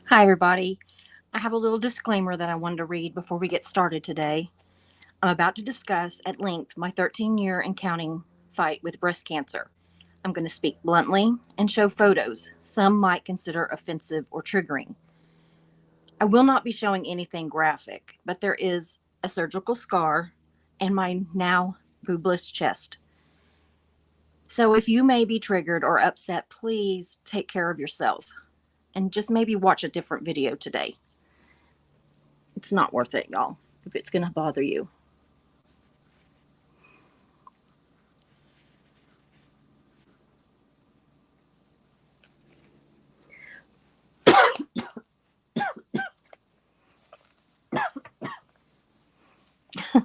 Hi, everybody. I have a little disclaimer that I wanted to read before we get started today. I'm about to discuss at length my 13-year and counting fight with breast cancer. I'm going to speak bluntly and show photos some might consider offensive or triggering. I will not be showing anything graphic, but there is a surgical scar and my now boobless chest. So if you may be triggered or upset, please take care of yourself and just maybe watch a different video today. It's not worth it, y'all, if it's going to bother you.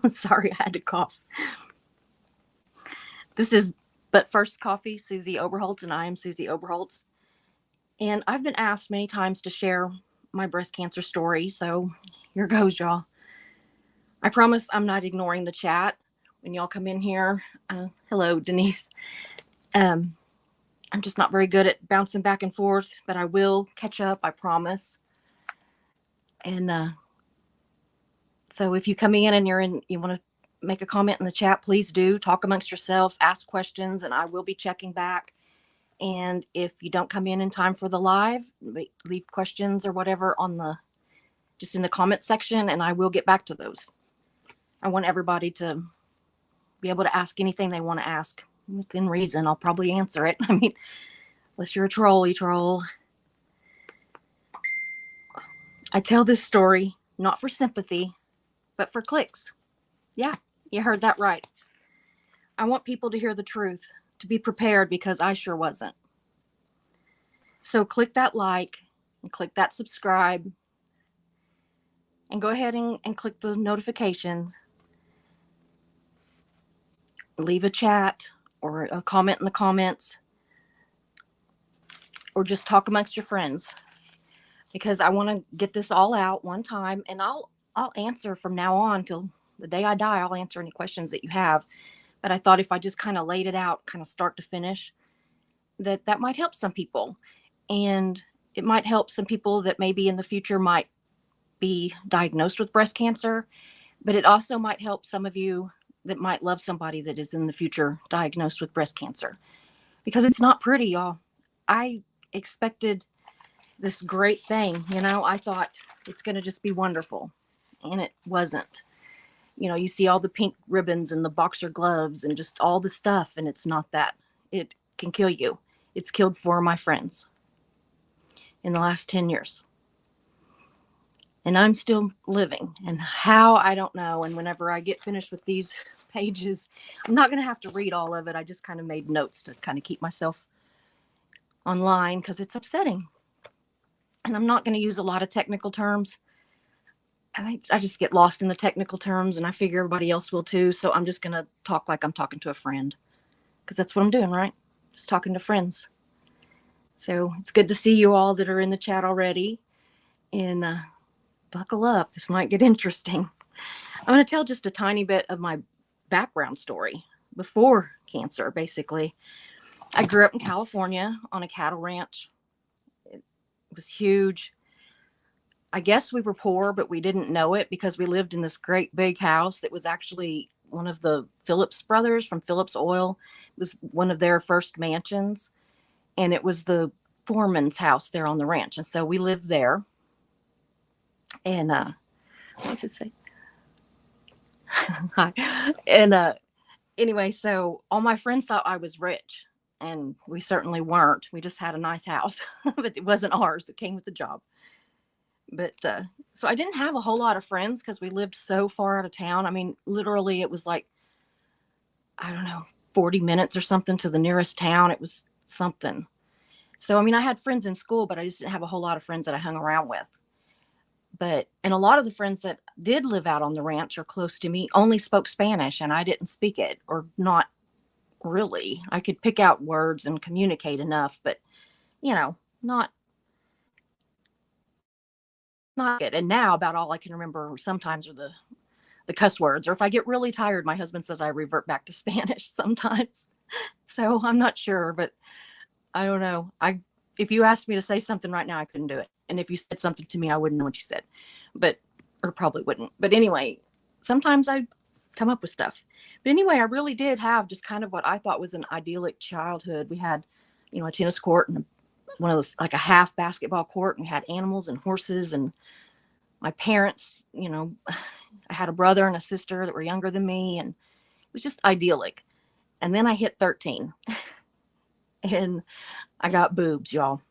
Sorry, I had to cough. This is But First Coffee, Susie Oberholtz, and I am Susie Oberholtz. And I've been asked many times to share my breast cancer story, so here goes, y'all. I promise I'm not ignoring the chat when y'all come in here. Hello, Denise. Um, I'm just not very good at bouncing back and forth, but I will catch up, I promise. And so if you come in and you want to make a comment in the chat, please do. Talk amongst yourself, ask questions, and I will be checking back. And if you don't come in time for the live, leave questions or whatever just in the comment section, and I will get back to those. I want everybody to be able to ask anything they want to ask within reason. I'll probably answer it. I mean, unless you're a troll, you troll. I tell this story not for sympathy, but for clicks. Yeah, you heard that right. I want people to hear the truth, to be prepared, because I sure wasn't. So click that like and click that subscribe and go ahead and click the notifications. Leave a chat or a comment in the comments, or just talk amongst your friends, because I want to get this all out one time, and I'll answer from now on till the day I die. I'll answer any questions that you have. But I thought if I just kind of laid it out, kind of start to finish, that might help some people. And it might help some people that maybe in the future might be diagnosed with breast cancer, but it also might help some of you that might love somebody that is in the future diagnosed with breast cancer, because it's not pretty, y'all. I expected this great thing, I thought it's going to just be wonderful, and it wasn't. You see all the pink ribbons and the boxer gloves and just all the stuff, and it's not that. It can kill you. It's killed 4 of my friends in the last 10 years. And I'm still living. And how, I don't know. And whenever I get finished with these pages, I'm not going to have to read all of it. I just kind of made notes to kind of keep myself online, because it's upsetting. And I'm not going to use a lot of technical terms. I just get lost in the technical terms, and I figure everybody else will too. So I'm just going to talk like I'm talking to a friend, because that's what I'm doing, right? Just talking to friends. So it's good to see you all that are in the chat already. And buckle up. This might get interesting. I'm going to tell just a tiny bit of my background story before cancer, basically. I grew up in California on a cattle ranch. It was huge. I guess we were poor, but we didn't know it, because we lived in this great big house that was actually one of the Phillips brothers from Phillips Oil. It was one of their first mansions, and it was the foreman's house there on the ranch. And so we lived there. And what's it say? Hi. And anyway, so all my friends thought I was rich, and we certainly weren't. We just had a nice house, but it wasn't ours. It came with the job. But so I didn't have a whole lot of friends, because we lived so far out of town. I mean, literally, it was like, I don't know, 40 minutes or something to the nearest town. It was something. So, I mean, I had friends in school, but I just didn't have a whole lot of friends that I hung around with. And a lot of the friends that did live out on the ranch or close to me only spoke Spanish, and I didn't speak it, or not really. I could pick out words and communicate enough, but, not good. And now about all I can remember sometimes are the cuss words, or if I get really tired, my husband says I revert back to Spanish sometimes. So I'm not sure, but I don't know. If you asked me to say something right now, I couldn't do it. And if you said something to me, I wouldn't know what you said, but, or probably wouldn't. But anyway, sometimes I come up with stuff. But anyway, I really did have just kind of what I thought was an idyllic childhood. We had, a tennis court and one of those, like a half basketball court, and we had animals and horses, and my parents, I had a brother and a sister that were younger than me, and it was just idyllic. And then I hit 13 and I got boobs, y'all.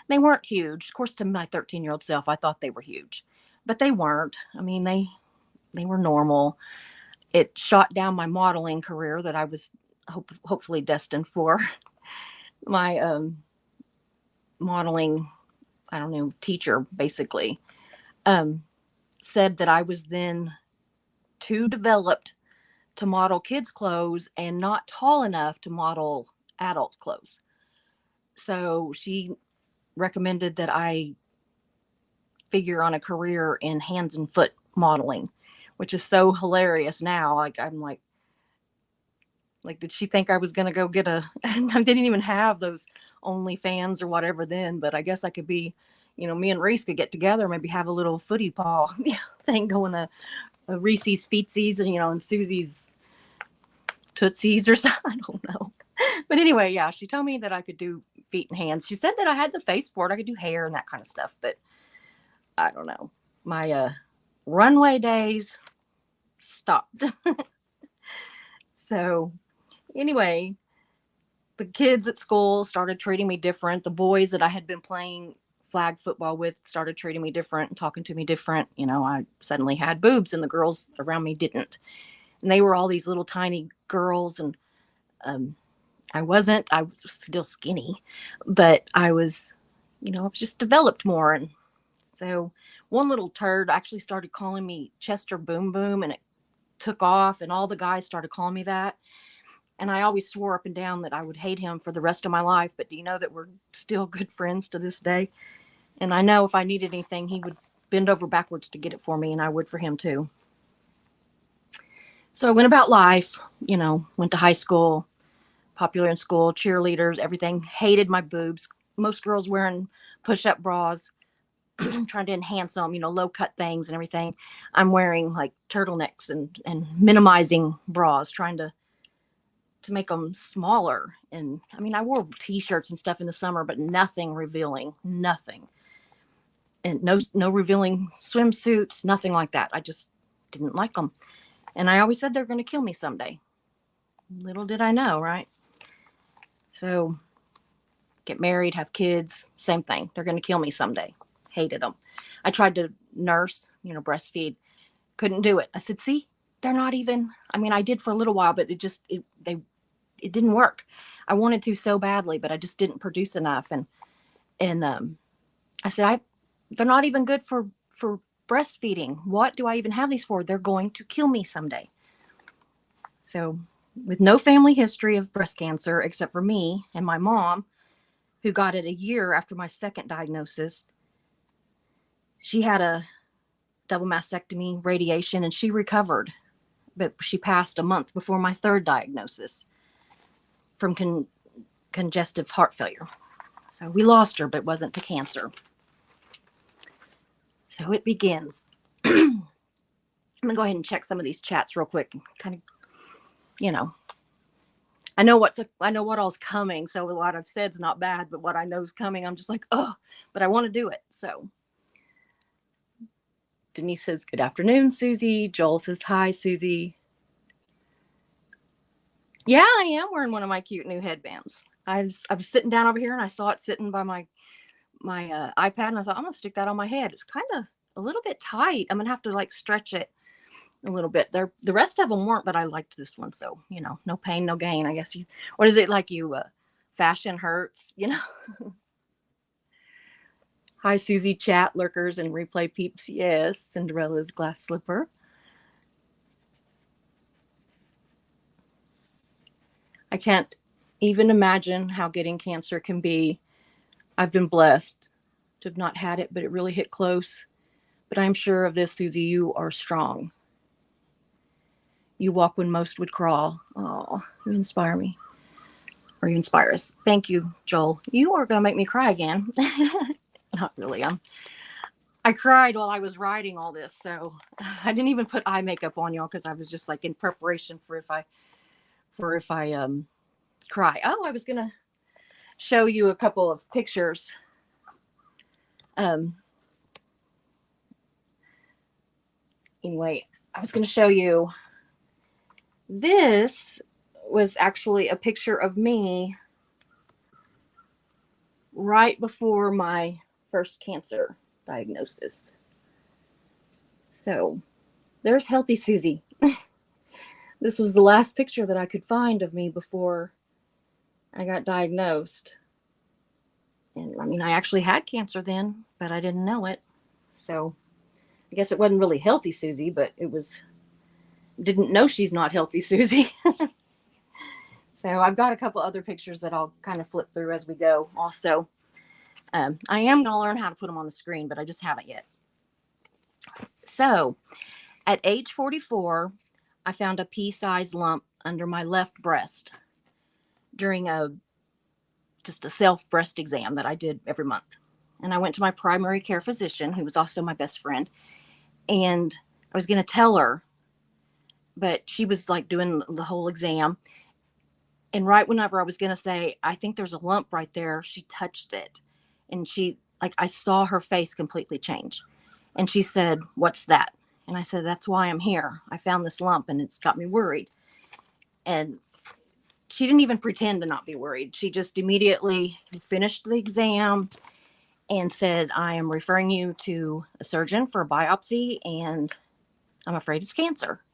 They weren't huge. Of course, to my 13-year-old self, I thought they were huge, but they weren't. I mean, they were normal. It shot down my modeling career that I was hopefully destined for. My modeling, I don't know, teacher basically said that I was then too developed to model kids' clothes and not tall enough to model adult clothes. So she recommended that I figure on a career in hands and foot modeling, which is so hilarious now. I'm like, did she think I was going to go get I didn't even have those OnlyFans or whatever then, but I guess I could be, me and Reese could get together, maybe have a little footy paw thing going, a Reese's Feetsies and Susie's Tootsies or something. I don't know. But anyway, yeah, she told me that I could do feet and hands. She said that I had the face for it. I could do hair and that kind of stuff, but I don't know. My runway days stopped. So anyway, the kids at school started treating me different. The boys that I had been playing flag football with started treating me different and talking to me different. I suddenly had boobs and the girls around me didn't. And they were all these little tiny girls, and I was still skinny, but I was just developed more. And so one little turd actually started calling me Chester Boom Boom, and it took off, and all the guys started calling me that. And I always swore up and down that I would hate him for the rest of my life. But do you know that we're still good friends to this day? And I know if I needed anything, he would bend over backwards to get it for me, and I would for him too. So I went about life, went to high school, popular in school, cheerleaders, everything. Hated my boobs. Most girls wearing push-up bras, trying to enhance them, low cut things and everything. I'm wearing like turtlenecks and minimizing bras, trying to make them smaller. And I mean, I wore t-shirts and stuff in the summer, but nothing revealing, nothing. And no revealing swimsuits, nothing like that. I just didn't like them. And I always said they're going to kill me someday. Little did I know, right? So get married, have kids, same thing. They're going to kill me someday. Hated them. I tried to nurse, breastfeed. Couldn't do it. I said, see, they're not even, I did for a little while, but it didn't work. I wanted to so badly, but I just didn't produce enough. And I said, they're not even good for breastfeeding. What do I even have these for? They're going to kill me someday. So with no family history of breast cancer, except for me and my mom, who got it a year after my second diagnosis, she had a double mastectomy, radiation, and she recovered. But she passed a month before my third diagnosis from congestive heart failure. So we lost her, but it wasn't to cancer. So it begins. I'm going to go ahead and check some of these chats real quick and kind of, I know what all's coming. So what I've said is not bad, but what I know is coming, I'm just like, oh, but I want to do it. So Denise says, good afternoon, Susie. Joel says, hi, Susie. Yeah, I am wearing one of my cute new headbands. I was sitting down over here and I saw it sitting by my iPad, and I thought, I'm gonna stick that on my head. It's kind of a little bit tight. I'm gonna have to stretch it a little bit. The rest of them weren't, but I liked this one. So, no pain, no gain, I guess. What is it like fashion hurts, Hi, Susie, chat, lurkers, and replay peeps. Yes, Cinderella's glass slipper. I can't even imagine how getting cancer can be. I've been blessed to have not had it, but it really hit close. But I'm sure of this, Susie, you are strong. You walk when most would crawl. Oh, you inspire me. Or you inspire us. Thank you, Joel. You are going to make me cry again. Not really. I cried while I was writing all this, so I didn't even put eye makeup on, y'all, because I was just like in preparation for if I cry. Oh, I was gonna show you a couple of pictures. Um, anyway, I was gonna show you. This was actually a picture of me right before my first cancer diagnosis. So there's healthy Susie. This was the last picture that I could find of me before I got diagnosed. And I mean, I actually had cancer then, but I didn't know it. So I guess it wasn't really healthy Susie, but it was, didn't know she's not healthy Susie. So I've got a couple other pictures that I'll kind of flip through as we go also. I am going to learn how to put them on the screen, but I just haven't yet. So at age 44, I found a pea-sized lump under my left breast during just a self breast exam that I did every month. And I went to my primary care physician, who was also my best friend, and I was going to tell her, but she was like doing the whole exam. And right whenever I was going to say, I think there's a lump right there, she touched it. And she, like, I saw her face completely change. And she said, "What's that?" And I said, "That's why I'm here. I found this lump and it's got me worried." And she didn't even pretend to not be worried. She just immediately finished the exam and said, "I am referring you to a surgeon for a biopsy, and I'm afraid it's cancer.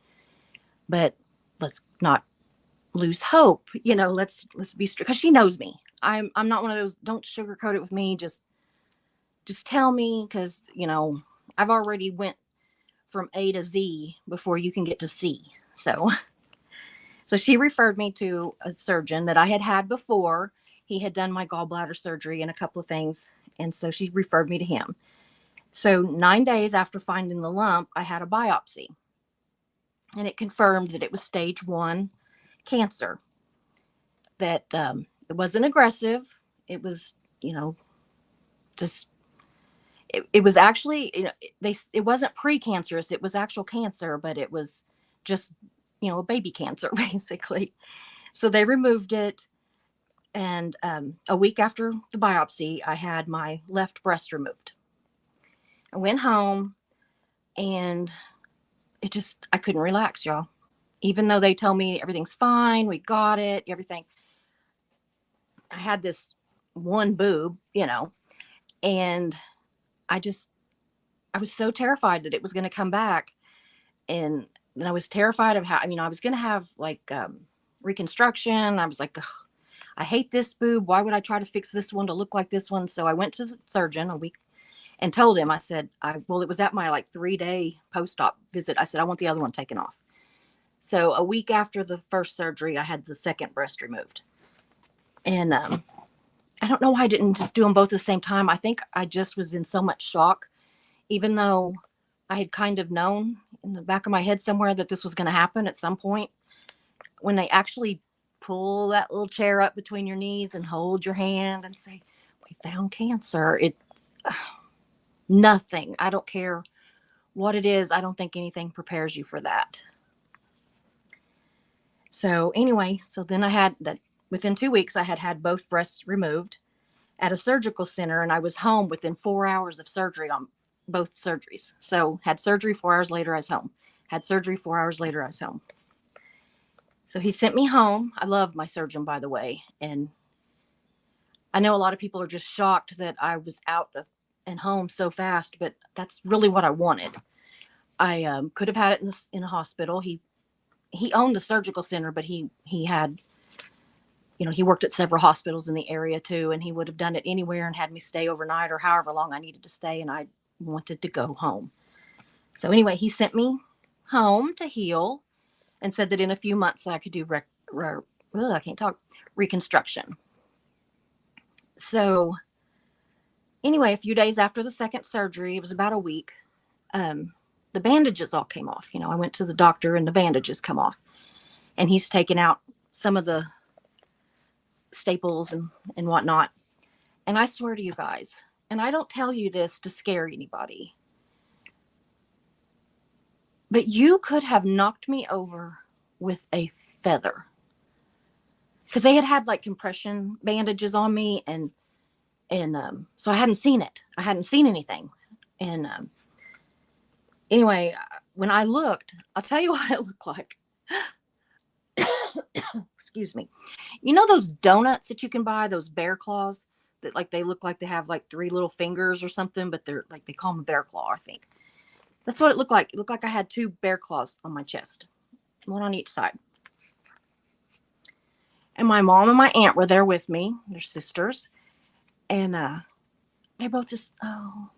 But let's not lose hope. You know, let's be strict," because she knows me. I'm not one of those, don't sugarcoat it with me. Just tell me, because you know I've already went from A to Z before you can get to C. So she referred me to a surgeon that I had before. He had done my gallbladder surgery and a couple of things, and so she referred me to him. So 9 days after finding the lump, I had a biopsy, and it confirmed that it was stage 1 cancer. That it wasn't aggressive. It was, you know, just it was actually, you know, it wasn't precancerous. It was actual cancer, but it was just, you know, a baby cancer basically. So they removed it, and a week after the biopsy, I had my left breast removed. I went home, and I couldn't relax, y'all. Even though they told me everything's fine, we got it, everything. I had this one boob, you know, and I was so terrified that it was going to come back. And I was terrified of how, I mean, I was going to have like reconstruction. I was like, ugh, I hate this boob. Why would I try to fix this one to look like this one? So I went to the surgeon a week and told him, I said, well, it was at my like 3-day post-op visit. I said, I want the other one taken off. So a week after the first surgery, I had the second breast removed. And I don't know why I didn't just do them both at the same time. I think I just was in so much shock, even though I had kind of known in the back of my head somewhere that this was going to happen at some point. When they actually pull that little chair up between your knees and hold your hand and say, "We found cancer," nothing. I don't care what it is. I don't think anything prepares you for that. So anyway, so then I had that within 2 weeks, I had both breasts removed at a surgical center, and I was home within 4 hours of surgery on both surgeries. So had surgery 4 hours later, I was home. Had surgery 4 hours later, I was home. So he sent me home. I love my surgeon, by the way. And I know a lot of people are just shocked that I was out and home so fast, but that's really what I wanted. I could have had it in a hospital. He owned a surgical center, but he had, you know, he worked at several hospitals in the area too, and he would have done it anywhere and had me stay overnight or however long I needed to stay, and I wanted to go home. So anyway, he sent me home to heal and said that in a few months I could do reconstruction. So anyway, a few days after the second surgery, it was about a week, the bandages all came off. You know, I went to the doctor and the bandages come off, and he's taken out some of the staples and whatnot. And I swear to you guys, and I don't tell you this to scare anybody, but you could have knocked me over with a feather. Because they had like compression bandages on me, and so I hadn't seen it. I hadn't seen anything. And anyway, when I looked, I'll tell you what it looked like. Excuse me. You know those donuts that you can buy, those bear claws that like they look like they have like three little fingers or something, but they're like they call them a bear claw, I think. That's what it looked like. It looked like I had two bear claws on my chest, one on each side. And my mom and my aunt were there with me. They're sisters, and they both just, oh,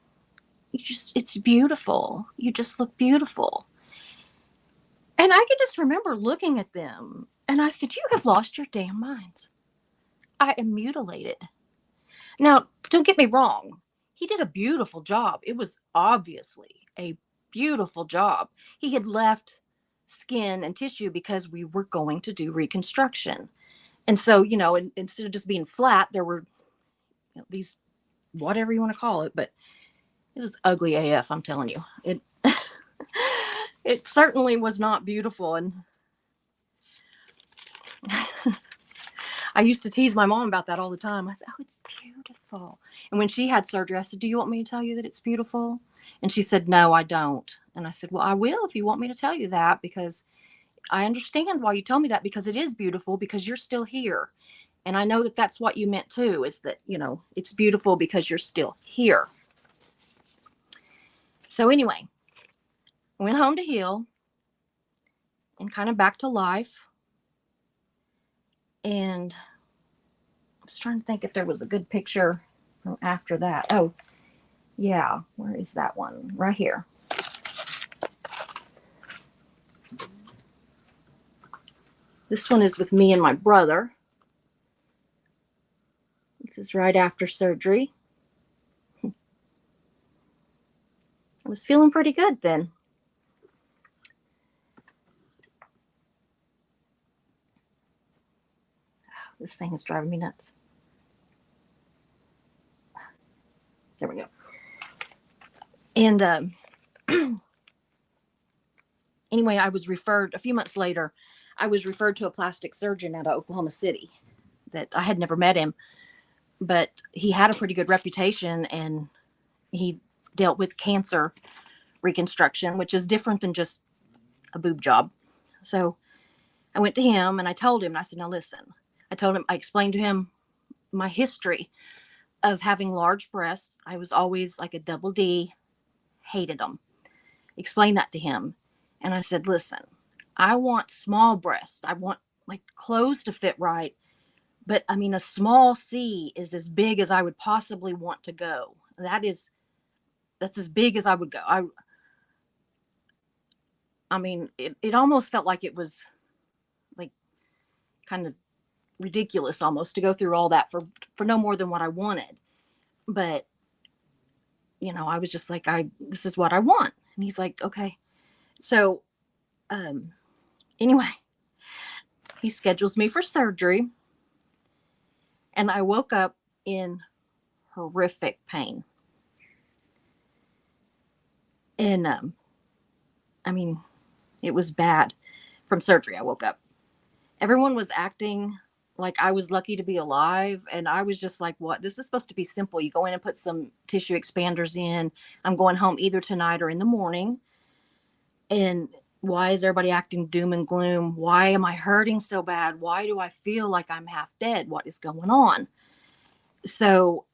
it's beautiful. You just look beautiful. And I could just remember looking at them, and I said, you have lost your damn minds. I am mutilated. Now, don't get me wrong. He did a beautiful job. It was obviously a beautiful job. He had left skin and tissue because we were going to do reconstruction. And so, instead of just being flat, there were these, whatever you want to call it, but it was ugly AF, I'm telling you. It certainly was not beautiful. And I used to tease my mom about that all the time. I said, oh, it's beautiful. And when she had surgery, I said, do you want me to tell you that it's beautiful? And she said, no, I don't. And I said, well, I will if you want me to tell you that, because I understand why you tell me that, because it is beautiful, because you're still here. And I know that that's what you meant too, is that, it's beautiful because you're still here. So anyway, I went home to heal and kind of back to life. And I was trying to think if there was a good picture from after that. Oh, yeah. Where is that one? Right here. This one is with me and my brother. This is right after surgery. I was feeling pretty good then. This thing is driving me nuts. There we go. And anyway, I was referred, a few months later, I was referred to a plastic surgeon out of Oklahoma City that I had never met him, but he had a pretty good reputation, and he dealt with cancer reconstruction, which is different than just a boob job. So I went to him and I told him, and I said, now listen, I explained to him my history of having large breasts. I was always like a double D, hated them. Explained that to him. And I said, listen, I want small breasts. I want like clothes to fit right. But I mean, a small C is as big as I would possibly want to go. That's as big as I would go. I mean, it almost felt like it was like kind of ridiculous almost to go through all that for no more than what I wanted. But, I was just like, this is what I want. And he's like, okay. So, anyway, he schedules me for surgery, and I woke up in horrific pain. And, I mean, it was bad. From surgery, I woke up. Everyone was acting like I was lucky to be alive. And I was just like, what? This is supposed to be simple. You go in and put some tissue expanders in. I'm going home either tonight or in the morning. And why is everybody acting doom and gloom? Why am I hurting so bad? Why do I feel like I'm half dead? What is going on? So,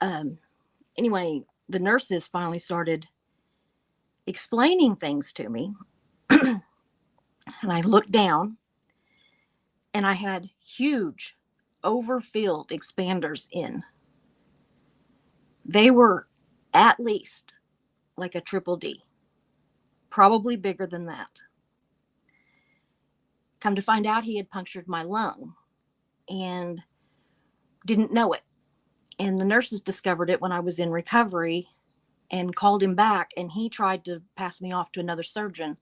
anyway, the nurses finally started explaining things to me. And I looked down, and I had huge overfilled expanders in. They were at least like a triple D, probably bigger than that. Come to find out, he had punctured my lung and didn't know it. And the nurses discovered it when I was in recovery and called him back, and he tried to pass me off to another surgeon.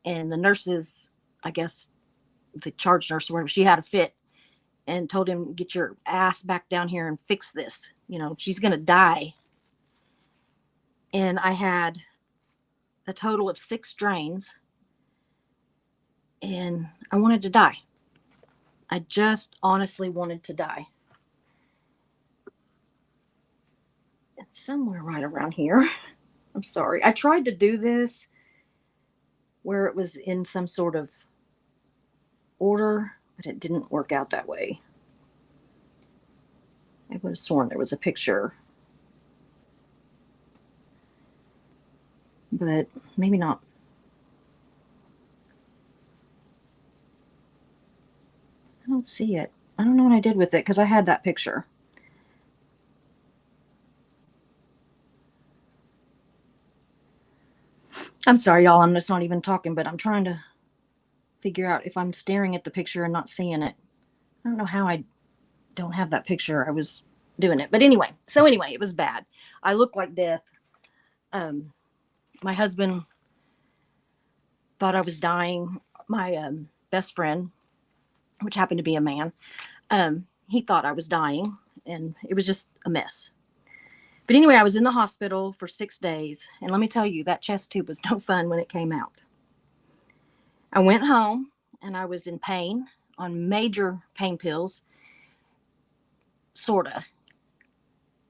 And the nurses, I guess the charge nurse or whatever, she had a fit and told him, get your ass back down here and fix this. She's going to die And I had a total of 6 drains, and I wanted to die. I just honestly wanted to die. It's somewhere right around here. I'm sorry. I tried to do this where it was in some sort of order, but it didn't work out that way. I would have sworn there was a picture, but maybe not. I don't see it. I don't know what I did with it because I had that picture. I'm sorry, y'all. I'm just not even talking, but I'm trying to figure out if I'm staring at the picture and not seeing it. I don't know how I don't have that picture. I was doing it. But anyway, it was bad. I looked like death. My husband thought I was dying. My best friend, which happened to be a man, he thought I was dying, and it was just a mess. But anyway, I was in the hospital for 6 days, and let me tell you, that chest tube was no fun when it came out. I went home, and I was in pain on major pain pills, sorta.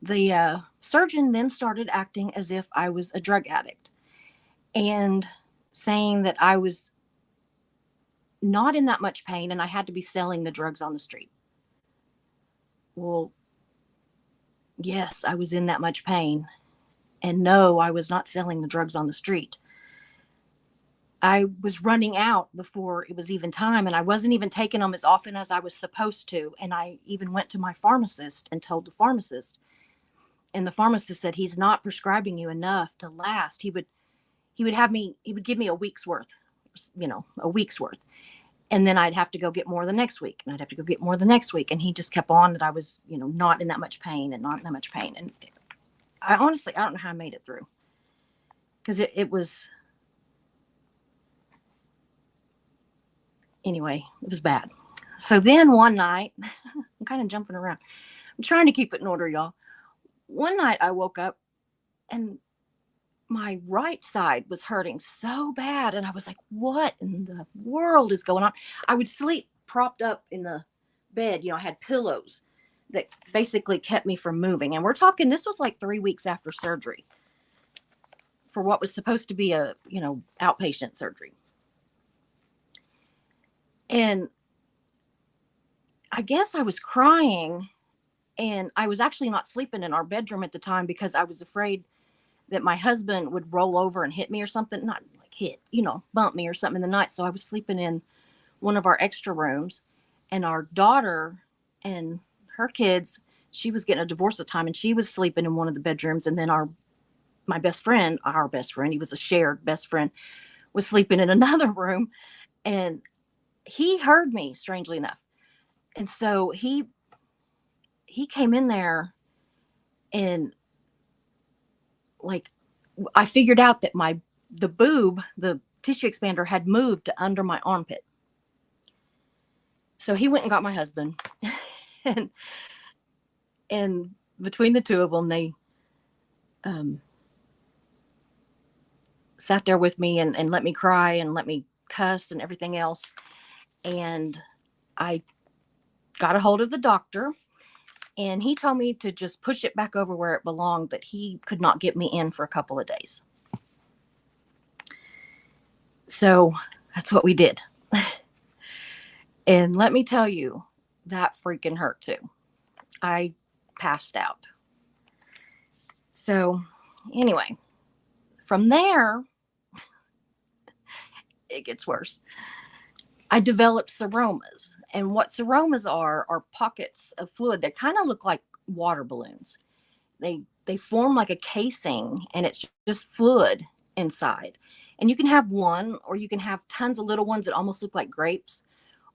The surgeon then started acting as if I was a drug addict and saying that I was not in that much pain and I had to be selling the drugs on the street. Well, yes, I was in that much pain. And no, I was not selling the drugs on the street. I was running out before it was even time, and I wasn't even taking them as often as I was supposed to. And I even went to my pharmacist and told the pharmacist, and the pharmacist said he's not prescribing you enough to last. He would give me a week's worth, a week's worth. And then I'd have to go get more the next week, and I'd have to go get more the next week. And he just kept on that I was, not in that much pain and not in that much pain. And I honestly, I don't know how I made it through, because it was, anyway, it was bad. So then one night, I'm kind of jumping around. I'm trying to keep it in order, y'all. One night I woke up and my right side was hurting so bad. And I was like, what in the world is going on? I would sleep propped up in the bed. I had pillows that basically kept me from moving. And we're talking, this was like 3 weeks after surgery for what was supposed to be a, outpatient surgery. And I guess I was crying, and I was actually not sleeping in our bedroom at the time because I was afraid that my husband would roll over and hit me or something, not like hit, bump me or something in the night. So I was sleeping in one of our extra rooms, and our daughter and her kids, she was getting a divorce at the time, and she was sleeping in one of the bedrooms. And then my best friend, he was a shared best friend, was sleeping in another room, and he heard me, strangely enough. And so he came in there, and like, I figured out that the tissue expander had moved to under my armpit. So he went and got my husband, and between the two of them, they sat there with me and let me cry and let me cuss and everything else. And I got a hold of the doctor, and he told me to just push it back over where it belonged, that he could not get me in for a couple of days. So that's what we did. And let me tell you, that freaking hurt too. I passed out. So anyway, from there, it gets worse. I developed seromas. And what seromas are pockets of fluid that kind of look like water balloons. They form like a casing, and it's just fluid inside. And you can have one, or you can have tons of little ones that almost look like grapes,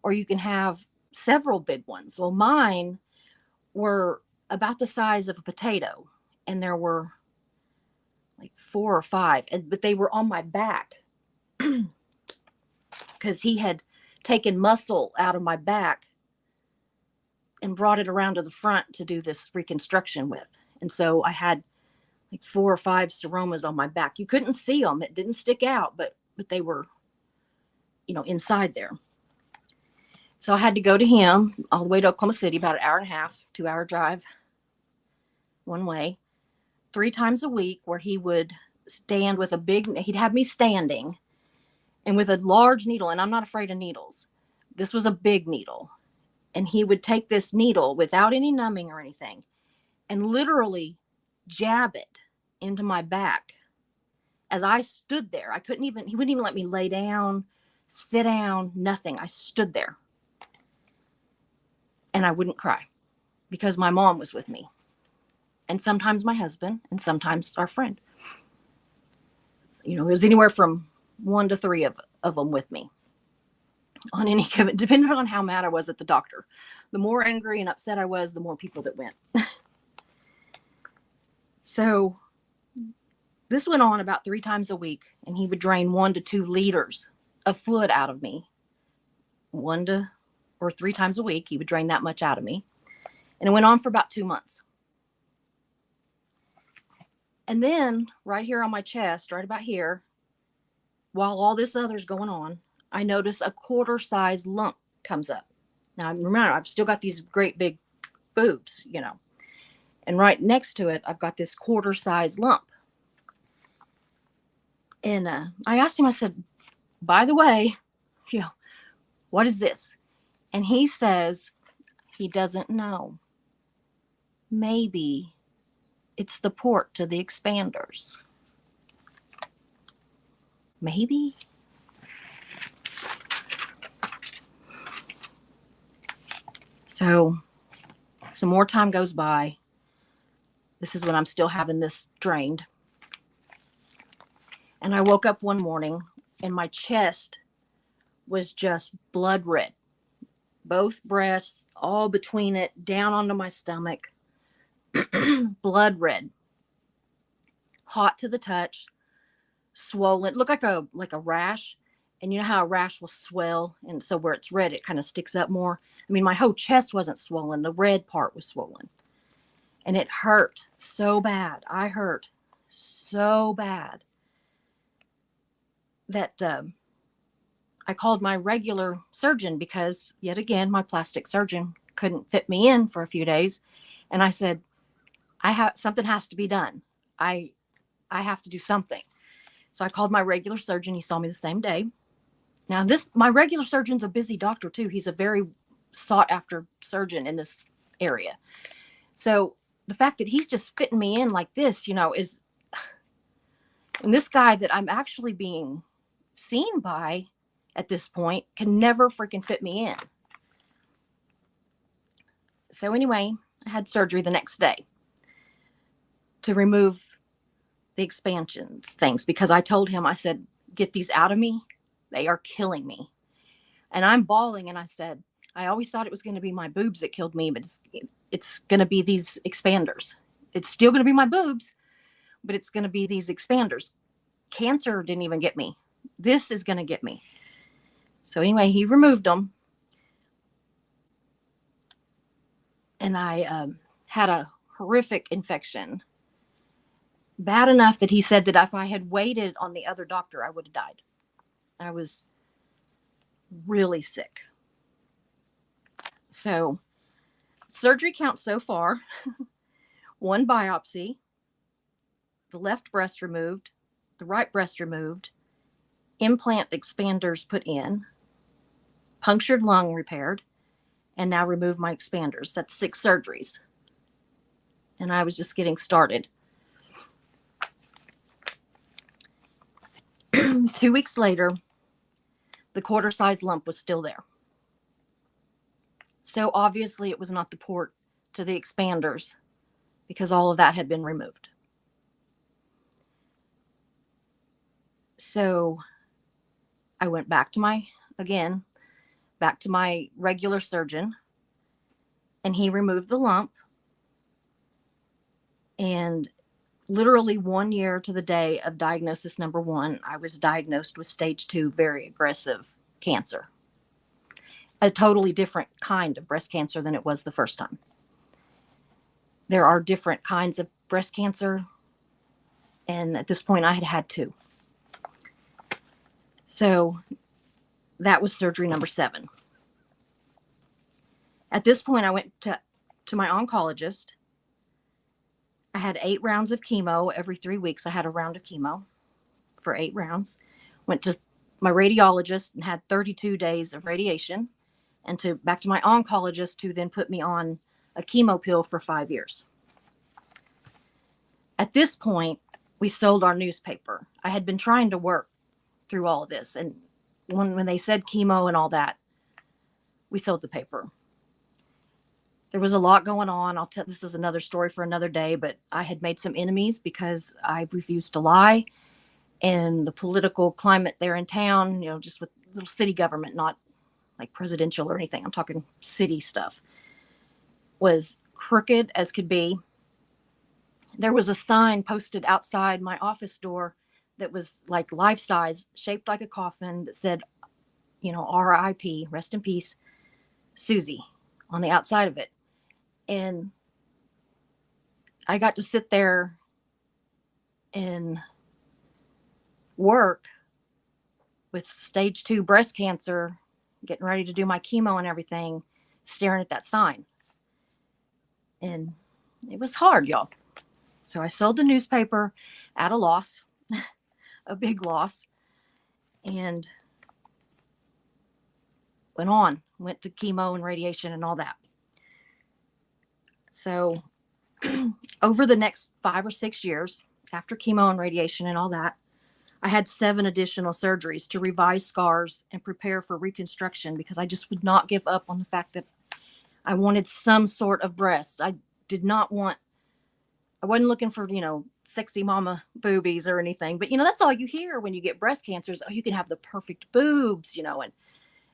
or you can have several big ones. Well, mine were about the size of a potato, and there were like 4 or 5, but they were on my back because he had taken muscle out of my back and brought it around to the front to do this reconstruction with. And so I had like 4 or 5 seromas on my back. You couldn't see them. It didn't stick out, but they were, inside there. So I had to go to him all the way to Oklahoma City, about an hour and a half, 2-hour drive one way, 3 times a week, where he would stand with he'd have me standing and with a large needle. And I'm not afraid of needles. This was a big needle. And he would take this needle without any numbing or anything and literally jab it into my back as I stood there. He wouldn't even let me lay down, sit down, nothing. I stood there. And I wouldn't cry because my mom was with me. And sometimes my husband, and sometimes our friend. It was anywhere from 1 to 3 of them with me on any given, depending on how mad I was at the doctor. The more angry and upset I was, the more people that went. So this went on about 3 times a week, and he would drain 1 to 2 liters of fluid out of me. 3 times a week, he would drain that much out of me. And it went on for about 2 months. And then right here on my chest, right about here, while all this other's going on, I notice a quarter-size lump comes up. Now, remember, I've still got these great big boobs, and right next to it, I've got this quarter-size lump. And I asked him, I said, by the way, what is this? And he says he doesn't know. Maybe it's the port to the expanders. Maybe. So some more time goes by. This is when I'm still having this drained. And I woke up one morning and my chest was just blood red. Both breasts, all between it, down onto my stomach. Blood red. Hot to the touch. Swollen. Looked like a rash. And you know how a rash will swell? And so where it's red, it kind of sticks up more. I mean, my whole chest wasn't swollen. The red part was swollen. And it hurt so bad. I hurt so bad that I called my regular surgeon because, yet again, my plastic surgeon couldn't fit me in for a few days. And I said, something has to be done. I have to do something. So I called my regular surgeon. He saw me the same day. Now, my regular surgeon's a busy doctor, too. He's a very sought-after surgeon in this area. So the fact that he's just fitting me in like this, is... And this guy that I'm actually being seen by at this point can never freaking fit me in. So anyway, I had surgery the next day to remove the expansions things because I told him, I said, get these out of me. They are killing me. And I'm bawling. And I said, I always thought it was going to be my boobs that killed me, but it's going to be these expanders. It's still going to be my boobs, but it's going to be these expanders. Cancer didn't even get me. This is going to get me. So anyway, he removed them. And I had a horrific infection. Bad enough that he said that if I had waited on the other doctor, I would have died. I was really sick. So surgery count so far, 1 biopsy, the left breast removed, the right breast removed, implant expanders put in, punctured lung repaired, and now remove my expanders. That's 6 surgeries. And I was just getting started. 2 weeks later, the quarter-sized lump was still there. So obviously it was not the port to the expanders because all of that had been removed. So I went back to my regular surgeon, and he removed the lump. And literally 1 year to the day of diagnosis number 1, I was diagnosed with stage 2 very aggressive cancer. A totally different kind of breast cancer than it was the first time. There are different kinds of breast cancer. And at this point, I had had two. So that was surgery number 7. At this point, I went to my oncologist. I had 8 rounds of chemo every 3 weeks. I had a round of chemo for 8 rounds. Went to my radiologist and had 32 days of radiation, and back to my oncologist, who then put me on a chemo pill for 5 years. At this point, we sold our newspaper. I had been trying to work through all of this, and when they said chemo and all that, we sold the paper. There was a lot going on. This is another story for another day, but I had made some enemies because I refused to lie. And the political climate there in town, just with little city government, not like presidential or anything, I'm talking city stuff, was crooked as could be. There was a sign posted outside my office door that was like life size, shaped like a coffin, that said, R.I.P., rest in peace, Susie, on the outside of it. And I got to sit there and work with stage 2 breast cancer, getting ready to do my chemo and everything, staring at that sign. And it was hard, y'all. So I sold the newspaper at a loss, a big loss, and went to chemo and radiation and all that. So over the next 5 or 6 years, after chemo and radiation and all that, I had 7 additional surgeries to revise scars and prepare for reconstruction, because I just would not give up on the fact that I wanted some sort of breasts. I wasn't looking for, sexy mama boobies or anything, but that's all you hear when you get breast cancers. Oh, you can have the perfect boobs, and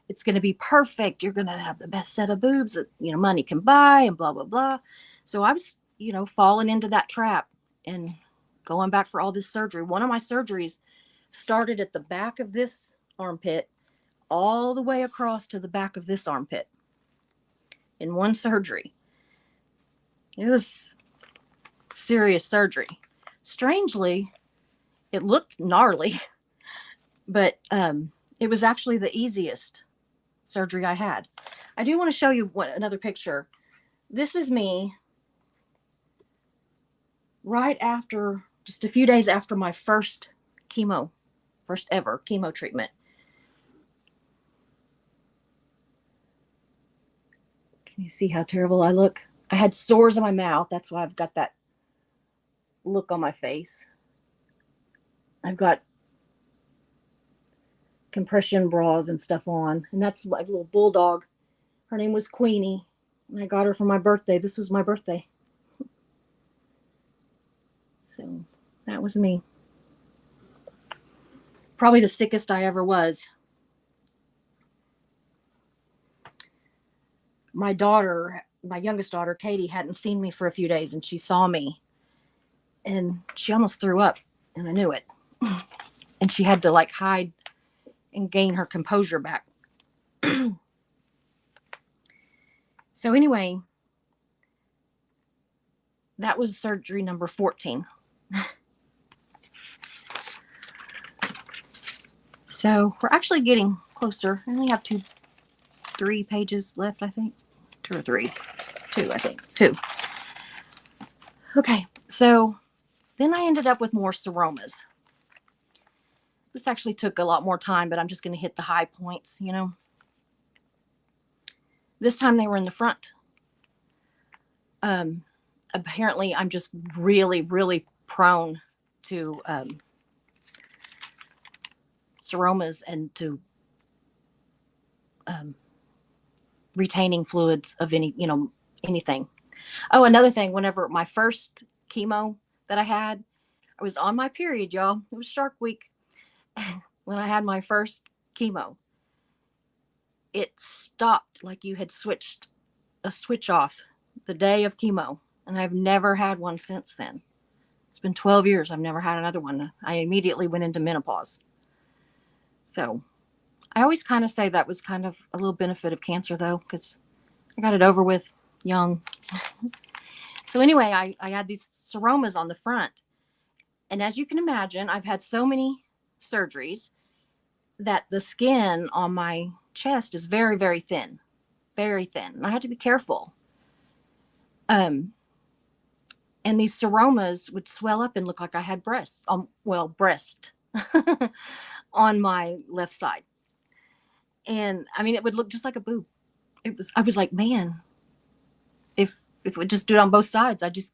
it's going to be perfect. You're going to have the best set of boobs that, money can buy, and blah, blah, blah. So I was, falling into that trap and going back for all this surgery. One of my surgeries started at the back of this armpit all the way across to the back of this armpit in one surgery. It was serious surgery. Strangely, it looked gnarly, but it was actually the easiest surgery I had. I do want to show you another picture. This is me right after, just a few days after my first ever chemo treatment. Can you see how terrible I look? I had sores in my mouth. That's why I've got that look on my face. I've got compression bras and stuff on. And that's like a little bulldog. Her name was Queenie. And I got her for my birthday. This was my birthday. So that was me. Probably the sickest I ever was. My youngest daughter, Katie, hadn't seen me for a few days, and she saw me and she almost threw up, and I knew it. And she had to hide and gain her composure back. So anyway, that was surgery number 14. So we're actually getting closer. I only have 3 pages left, I think. 2 or 3. 2, I think. 2. Okay, so then I ended up with more seromas. This actually took a lot more time, but I'm just going to hit the high points, This time they were in the front. Apparently, I'm just really, really prone to seromas and to retaining fluids of anything. Oh, another thing, whenever my first chemo that I had, I was on my period, y'all. It was Shark Week. When I had my first chemo, it stopped like you had switched a switch off the day of chemo. And I've never had one since then. It's been 12 years. I've never had another one. I immediately went into menopause. So I always kind of say that was kind of a little benefit of cancer, though, because I got it over with young. So anyway, I had these seromas on the front. And as you can imagine, I've had so many surgeries that the skin on my chest is very, very thin, very thin. And I had to be careful. Um, and these seromas would swell up and look like I had breasts, breast on my left side. And I mean, it would look just like a boob. I was like, man, if we just do it on both sides, I'd just,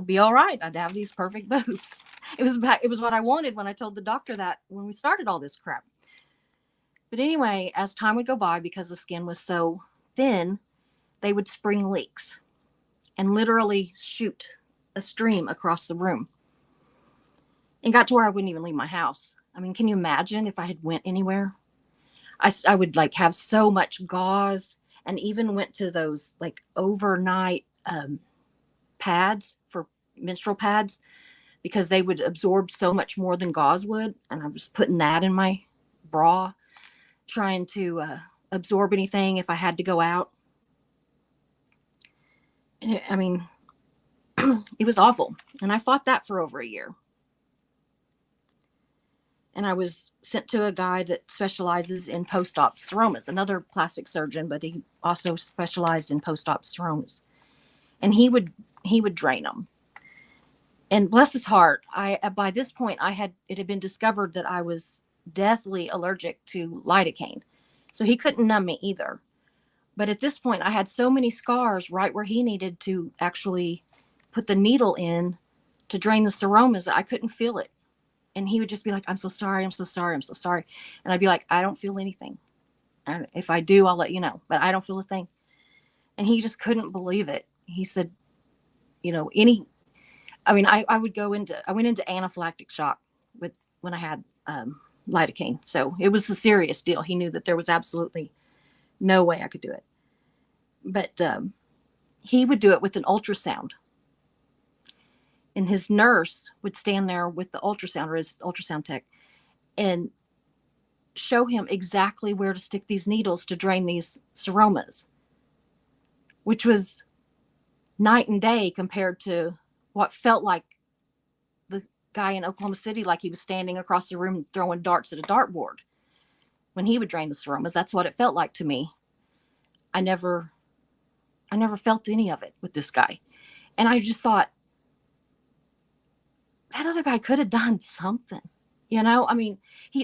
be all right. I'd have these perfect boobs. It was what I wanted when I told the doctor that when we started all this crap. But anyway, as time would go by, because the skin was so thin, they would spring leaks and literally shoot a stream across the room. And got to where I wouldn't even leave my house. I mean, can you imagine if I had went anywhere? I would like have so much gauze, and even went to those like overnight pads for menstrual pads, because they would absorb so much more than gauze would. And I was putting that in my bra, trying to absorb anything if I had to go out. And I mean, it was awful. And I fought that for over a year. And I was sent to a guy that specializes in post-op seromas, another plastic surgeon, but he also specialized in post-op seromas. And he would drain them. And bless his heart, by this point it had been discovered that I was deathly allergic to lidocaine. So he couldn't numb me either. But at this point, I had so many scars right where he needed to actually put the needle in to drain the seromas that I couldn't feel it. And he would just be like, I'm so sorry, I'm so sorry, I'm so sorry. And I'd be like, I don't feel anything. And if I do, I'll let you know. But I don't feel a thing. And he just couldn't believe it. He said, I went into anaphylactic shock when I had lidocaine. So it was a serious deal. He knew that there was absolutely no way I could do it. But he would do it with an ultrasound. And his nurse would stand there with the ultrasound, or his ultrasound tech, and show him exactly where to stick these needles to drain these seromas, which was night and day compared to what felt like the guy in Oklahoma City, like he was standing across the room throwing darts at a dartboard when he would drain the seromas. That's what it felt like to me. I never felt any of it with this guy. And I just thought, that other guy could have done something, I mean,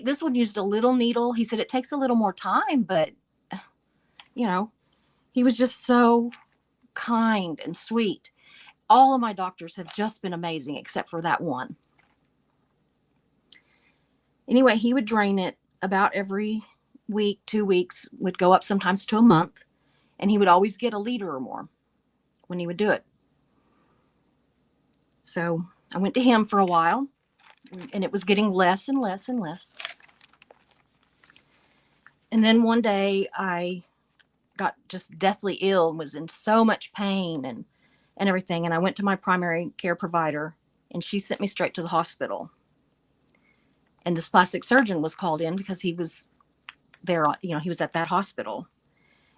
this one used a little needle. He said it takes a little more time, but he was just so kind and sweet. All of my doctors have just been amazing, except for that one. Anyway, he would drain it about every week, 2 weeks, would go up sometimes to a month, and he would always get a liter or more when he would do it. So I went to him for a while, and it was getting less and less and less. And then one day I got just deathly ill and was in so much pain and everything. And I went to my primary care provider, and she sent me straight to the hospital. And this plastic surgeon was called in because he was there, he was at that hospital.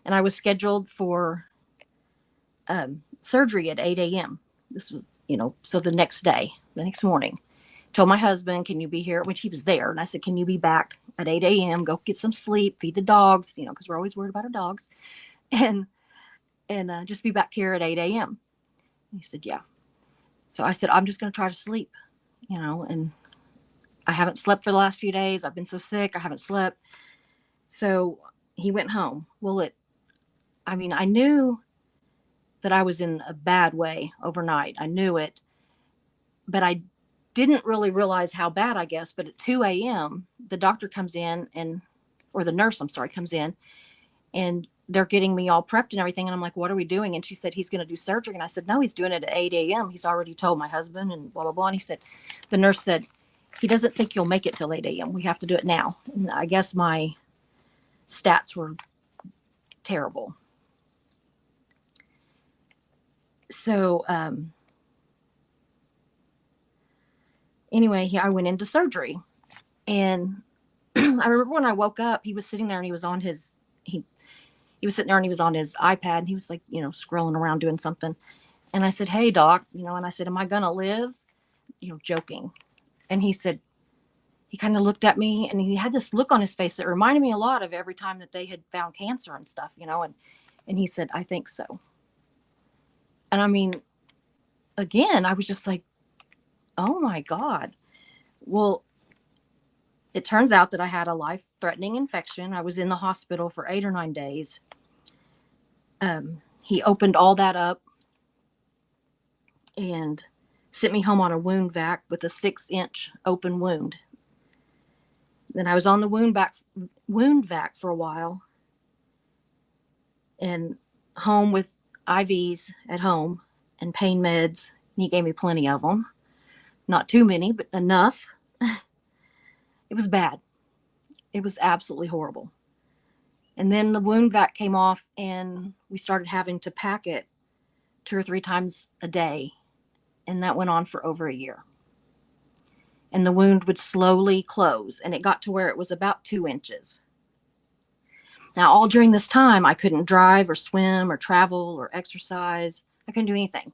And I was scheduled for surgery at 8 a.m. This was, so the next morning, told my husband, can you be here? Which he was there. And I said, can you be back at 8 a.m.? Go get some sleep, feed the dogs, because we're always worried about our dogs. And just be back here at 8 a.m. He said, yeah. So I said, I'm just going to try to sleep, and I haven't slept for the last few days. I've been so sick. I haven't slept. So he went home. Well, I knew that I was in a bad way overnight. I knew it, but I didn't really realize how bad, I guess. But at 2 a.m., the doctor comes in or the nurse, comes in, and they're getting me all prepped and everything. And I'm like, what are we doing? And she said, he's going to do surgery. And I said, no, he's doing it at 8 a.m. He's already told my husband and blah, blah, blah. And the nurse said, he doesn't think you'll make it till 8 a.m. We have to do it now. And I guess my stats were terrible. So, anyway, I went into surgery, and I remember when I woke up, he was sitting there and he was on his iPad, and he was like, scrolling around doing something. And I said, hey doc, and I said, am I going to live? Joking. And he said, he kind of looked at me and he had this look on his face that reminded me a lot of every time that they had found cancer and stuff, and he said, I think so. And I mean, again, I was just like, oh my God. Well, it turns out that I had a life-threatening infection. I was in the hospital for 8 or 9 days. He opened all that up and sent me home on a wound vac with a 6-inch open wound. Then I was on the wound vac for a while, and home with IVs at home and pain meds. And he gave me plenty of them. Not too many, but enough. It was bad. It was absolutely horrible. And then the wound vac came off and we started having to pack it 2 or 3 times a day. And that went on for over a year. And the wound would slowly close, and it got to where it was about 2 inches. Now, all during this time, I couldn't drive or swim or travel or exercise. I couldn't do anything.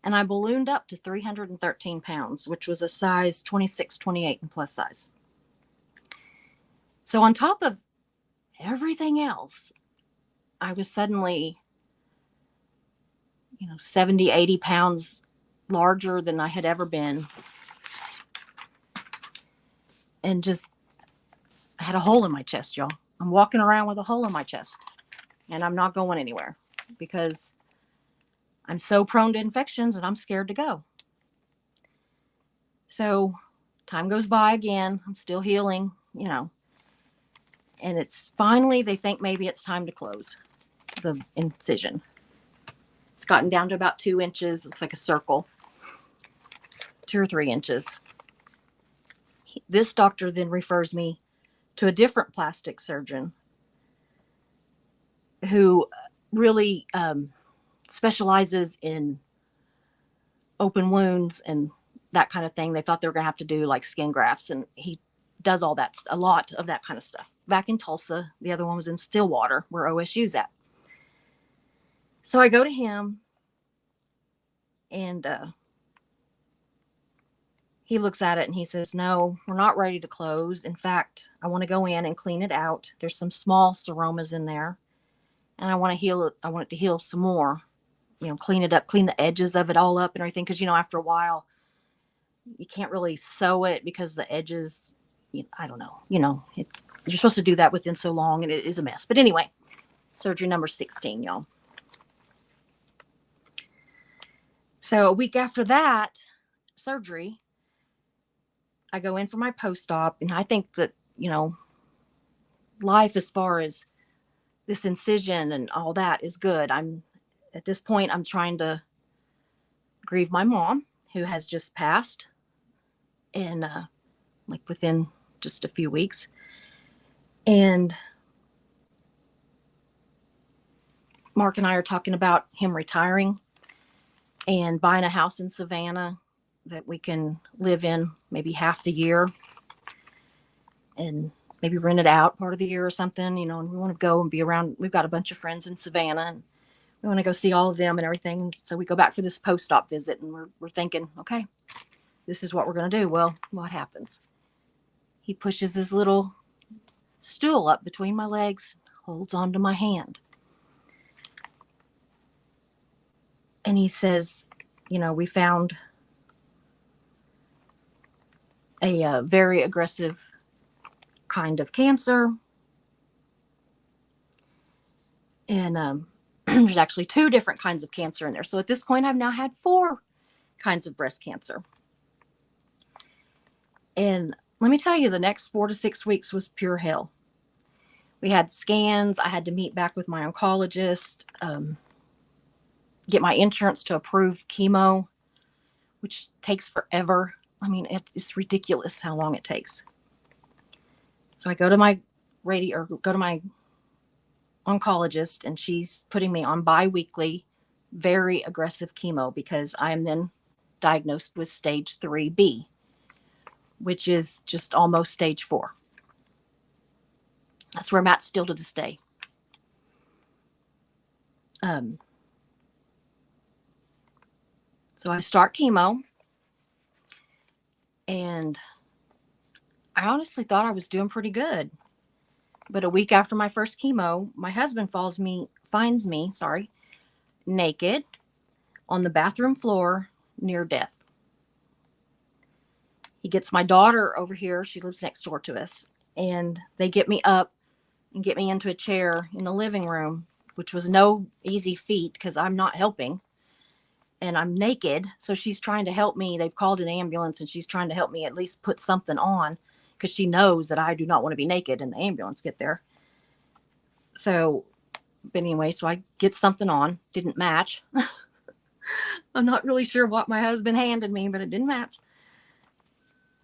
And I ballooned up to 313 pounds, which was a size 26, 28 and plus size. So on top of everything else, I was suddenly, 70, 80 pounds larger than I had ever been. And just, I had a hole in my chest, y'all. I'm walking around with a hole in my chest, and I'm not going anywhere because I'm so prone to infections and I'm scared to go. So time goes by again. I'm still healing, and it's finally, they think maybe it's time to close the incision. It's gotten down to about 2 inches. Looks like a circle, 2 or 3 inches. This doctor then refers me to a different plastic surgeon who really specializes in open wounds and that kind of thing. They thought they were going to have to do like skin grafts, and he does a lot of that kind of stuff. Back in Tulsa, the other one was in Stillwater, where OSU's at. So I go to him, and he looks at it and he says, no, we're not ready to close. In fact, I want to go in and clean it out. There's some small seromas in there, and I want to heal it. I want it to heal some more, clean it up, clean the edges of it all up and everything. Because, after a while, you can't really sew it because the edges, I don't know, you're supposed to do that within so long, and it is a mess. But anyway, surgery number 16, y'all. So a week after that surgery, I go in for my post-op, and I think that, life as far as this incision and all that is good. At this point, I'm trying to grieve my mom, who has just passed, and within just a few weeks. And Mark and I are talking about him retiring and buying a house in Savannah that we can live in maybe half the year and maybe rent it out part of the year or something, and we want to go and be around. We've got a bunch of friends in Savannah, and we want to go see all of them and everything. So we go back for this post-op visit, and we're thinking, okay, this is what we're going to do. Well, what happens? He pushes his little stool up between my legs, holds onto my hand. And he says, we found a very aggressive kind of cancer. And there's actually 2 different kinds of cancer in there. So at this point, I've now had 4 kinds of breast cancer. And let me tell you, the next 4 to 6 weeks was pure hell. We had scans. I had to meet back with my oncologist, get my insurance to approve chemo, which takes forever. I mean, it's ridiculous how long it takes. So I go to my oncologist, and she's putting me on bi-weekly, very aggressive chemo because I am then diagnosed with stage 3B, which is just almost stage 4. That's where I'm at still to this day. So I start chemo, And I honestly thought I was doing pretty good. But a week after my first chemo, my husband finds me, naked on the bathroom floor near death. He gets my daughter over here. She lives next door to us. And they get me up and get me into a chair in the living room, which was no easy feat because I'm not helping. And I'm naked. So she's trying to help me. They've called an ambulance and she's trying to help me at least put something on because she knows that I do not want to be naked and the ambulance get there. So, but anyway, so I get something on. Didn't match. I'm not really sure what my husband handed me, but it didn't match.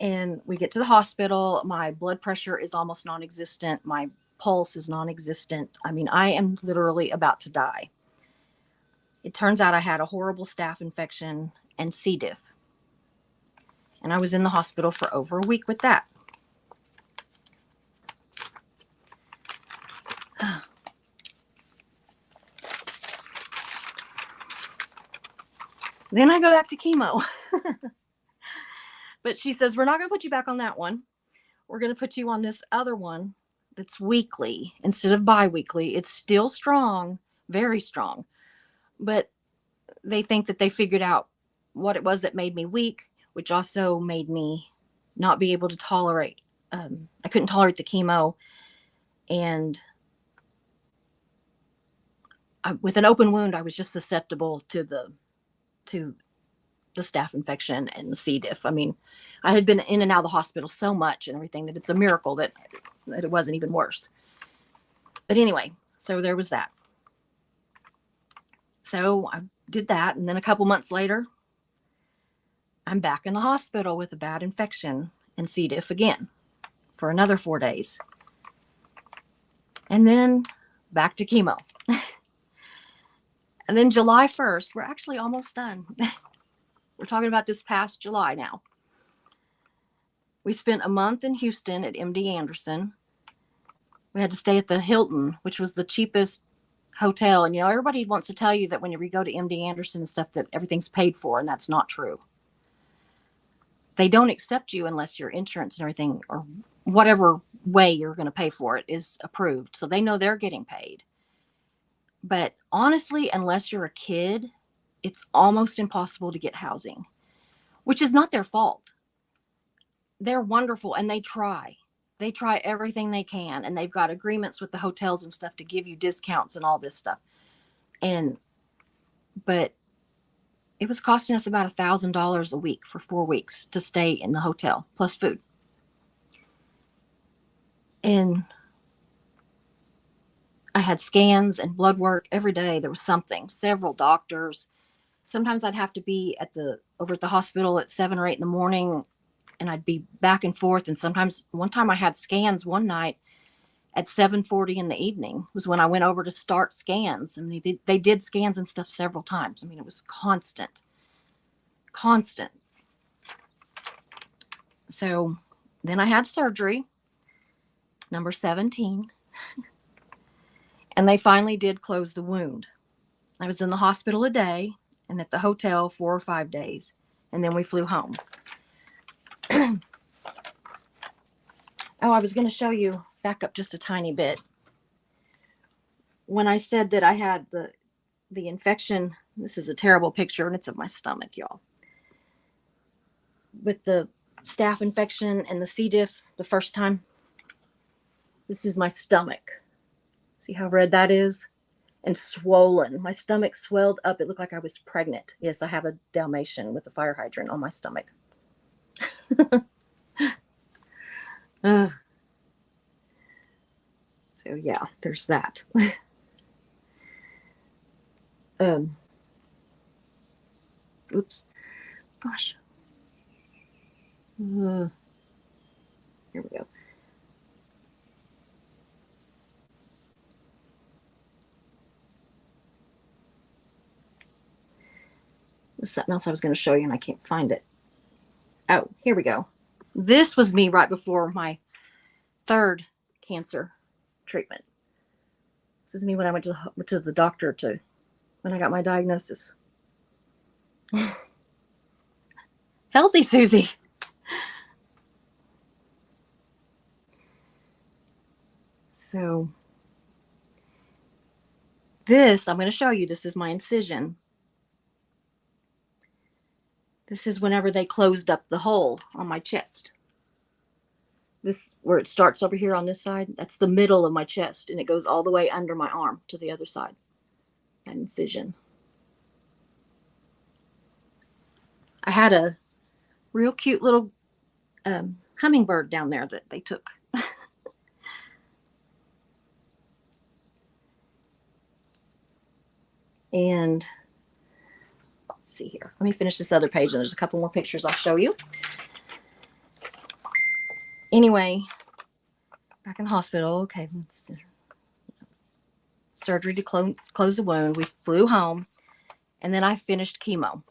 And we get to the hospital. My blood pressure is almost non-existent. My pulse is non-existent. I mean, I am literally about to die. It turns out I had a horrible staph infection and C. diff. And I was in the hospital for over a week with that. Then I go back to chemo. But she says, we're not going to put you back on that one. We're going to put you on this other one that's weekly instead of bi-weekly. It's still strong, very strong. But they think that they figured out what it was that made me weak, which also made me not be able to tolerate. I couldn't tolerate the chemo. And with an open wound, I was just susceptible to the staph infection and the C. diff. I mean, I had been in and out of the hospital so much and everything that it's a miracle that it wasn't even worse. But anyway, so there was that. So I did that. And then a couple months later, I'm back in the hospital with a bad infection and C. diff again for another 4 days. And then back to chemo. And then July 1st, we're actually almost done. We're talking about this past July now. We spent a month in Houston at MD Anderson. We had to stay at the Hilton, which was the cheapest hotel. And, everybody wants to tell you that whenever you go to MD Anderson and stuff, that everything's paid for, and that's not true. They don't accept you unless your insurance and everything, or whatever way you're going to pay for it, is approved. So they know they're getting paid. But honestly, unless you're a kid, it's almost impossible to get housing, which is not their fault. They're wonderful and they try. They try everything they can, and they've got agreements with the hotels and stuff to give you discounts and all this stuff. But it was costing us about $1,000 a week for 4 weeks to stay in the hotel, plus food. And I had scans and blood work every day. There was something, several doctors. Sometimes I'd have to be over at the hospital at 7 or 8 in the morning, and I'd be back and forth. And sometimes one time I had scans one night at 7:40 in the evening was when I went over to start scans. And they did scans and stuff several times. I mean, it was constant. So then I had surgery, number 17. And they finally did close the wound. I was in the hospital a day and at the hotel 4 or 5 days. And then we flew home. Oh, I was going to show you, back up just a tiny bit. When I said that I had the infection, this is a terrible picture, and it's of my stomach, y'all. With the staph infection and the C. diff the first time, this is my stomach. See how red that is? And swollen. My stomach swelled up. It looked like I was pregnant. Yes, I have a Dalmatian with a fire hydrant on my stomach. So yeah, there's that. Oops. Gosh. Here we go. There's something else I was going to show you and I can't find it. Oh, here we go. This was me right before my 3rd cancer treatment. This is me when I went to the doctor when I got my diagnosis. Healthy Susie. So this, I'm going to show you, this is my incision. This is whenever they closed up the hole on my chest. This, where it starts over here on this side, that's the middle of my chest, and it goes all the way under my arm to the other side. That incision. I had a real cute little hummingbird down there that they took. And let's see here. Let me finish this other page, and there's a couple more pictures I'll show you. Anyway, back in the hospital. Okay, surgery to close the wound. We flew home, and then I finished chemo.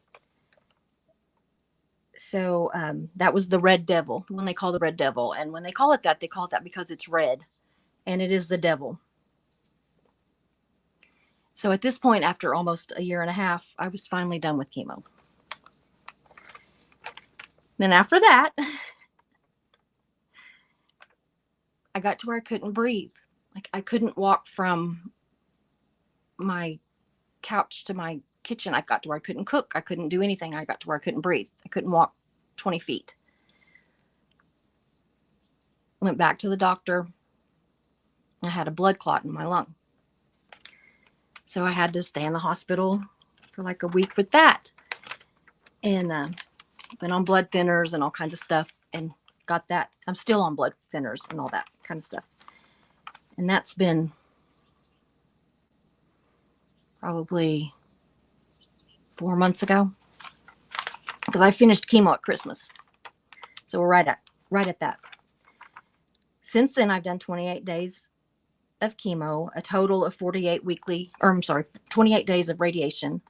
So that was the red devil, when they call the red devil. And when they call it that because it's red, and it is the devil. So at this point, after almost a year and a half, I was finally done with chemo. Then after that, I got to where I couldn't breathe. Like, I couldn't walk from my couch to my kitchen. I got to where I couldn't cook. I couldn't do anything. I got to where I couldn't breathe. I couldn't walk 20 feet. Went back to the doctor. I had a blood clot in my lung. So I had to stay in the hospital for like a week with that. And been on blood thinners and all kinds of stuff, and got that. I'm still on blood thinners and all that kind of stuff. And that's been probably 4 months ago, because I finished chemo at Christmas. So we're right at that. Since then, I've done 28 days of chemo, a total of 28 days of radiation,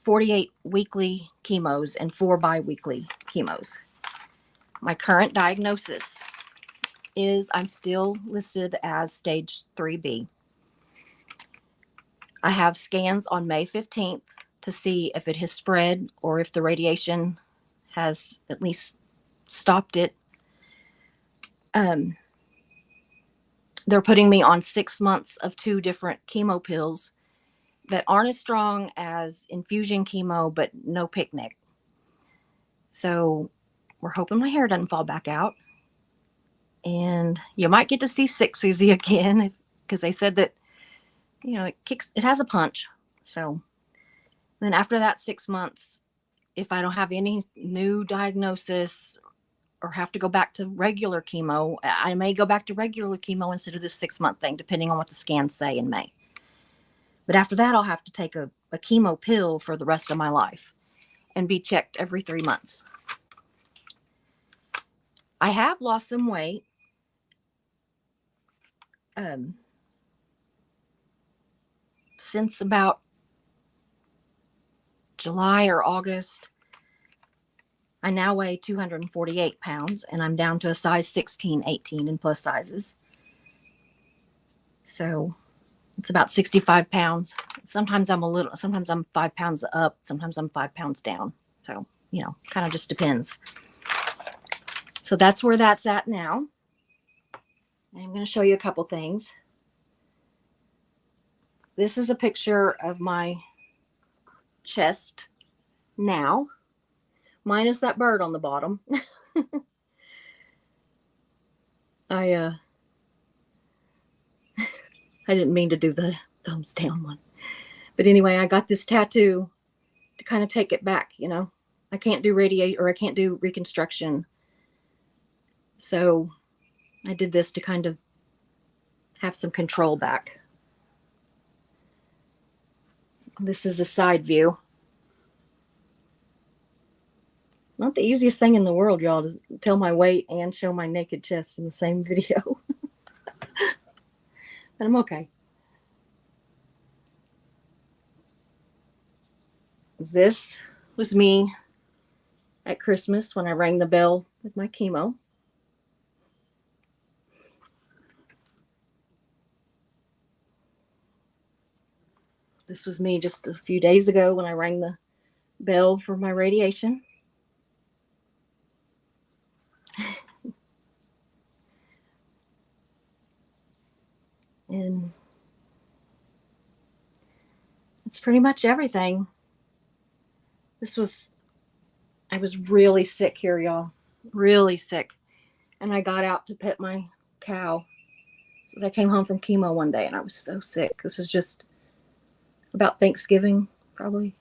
48 weekly chemos, and 4 bi-weekly chemos. My current diagnosis is I'm still listed as stage 3B. I have scans on May 15th to see if it has spread or if the radiation has at least stopped it. They're putting me on 6 months of 2 different chemo pills that aren't as strong as infusion chemo, but no picnic. So we're hoping my hair doesn't fall back out. And you might get to see Sick Susie again, because they said that, it has a punch. So then after that 6 months, if I don't have any new diagnosis or have to go back to regular chemo, I may go back to regular chemo instead of this 6-month thing, depending on what the scans say in May. But after that, I'll have to take a chemo pill for the rest of my life and be checked every 3 months. I have lost some weight. Since about July or August. I now weigh 248 pounds, and I'm down to a size 16, 18 in plus sizes. So it's about 65 pounds. Sometimes I'm 5 pounds up, sometimes I'm 5 pounds down. So, kind of just depends. So that's where that's at now. And I'm going to show you a couple things. This is a picture of my chest now, minus that bird on the bottom. I didn't mean to do the thumbs down one. But anyway, I got this tattoo to kind of take it back, I can't do I can't do reconstruction. So I did this to kind of have some control back. This is a side view. Not the easiest thing in the world, y'all, to tell my weight and show my naked chest in the same video. But I'm okay. This was me at Christmas when I rang the bell with my chemo. This was me just a few days ago when I rang the bell for my radiation. And it's pretty much everything. I was really sick here, y'all. Really sick. And I got out to pet my cow. So I came home from chemo one day and I was so sick. This was just about Thanksgiving, probably.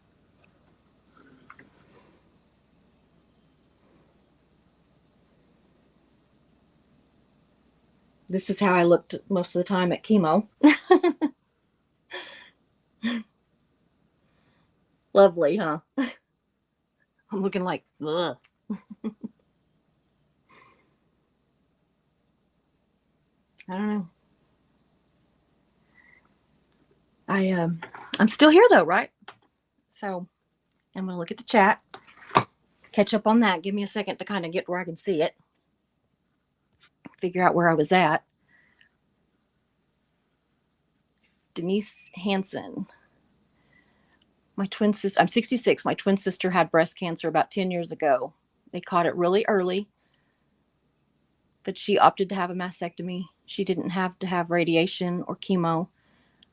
This is how I looked most of the time at chemo. Lovely, huh? I'm looking like, ugh. I don't know. I'm still here though, right? So I'm gonna look at the chat, catch up on that. Give me a second to kind of get where I can see it, figure out where I was at. Denise Hansen, my twin sister. I'm 66. My twin sister had breast cancer about 10 years ago. They caught it really early, but she opted to have a mastectomy. She didn't have to have radiation or chemo.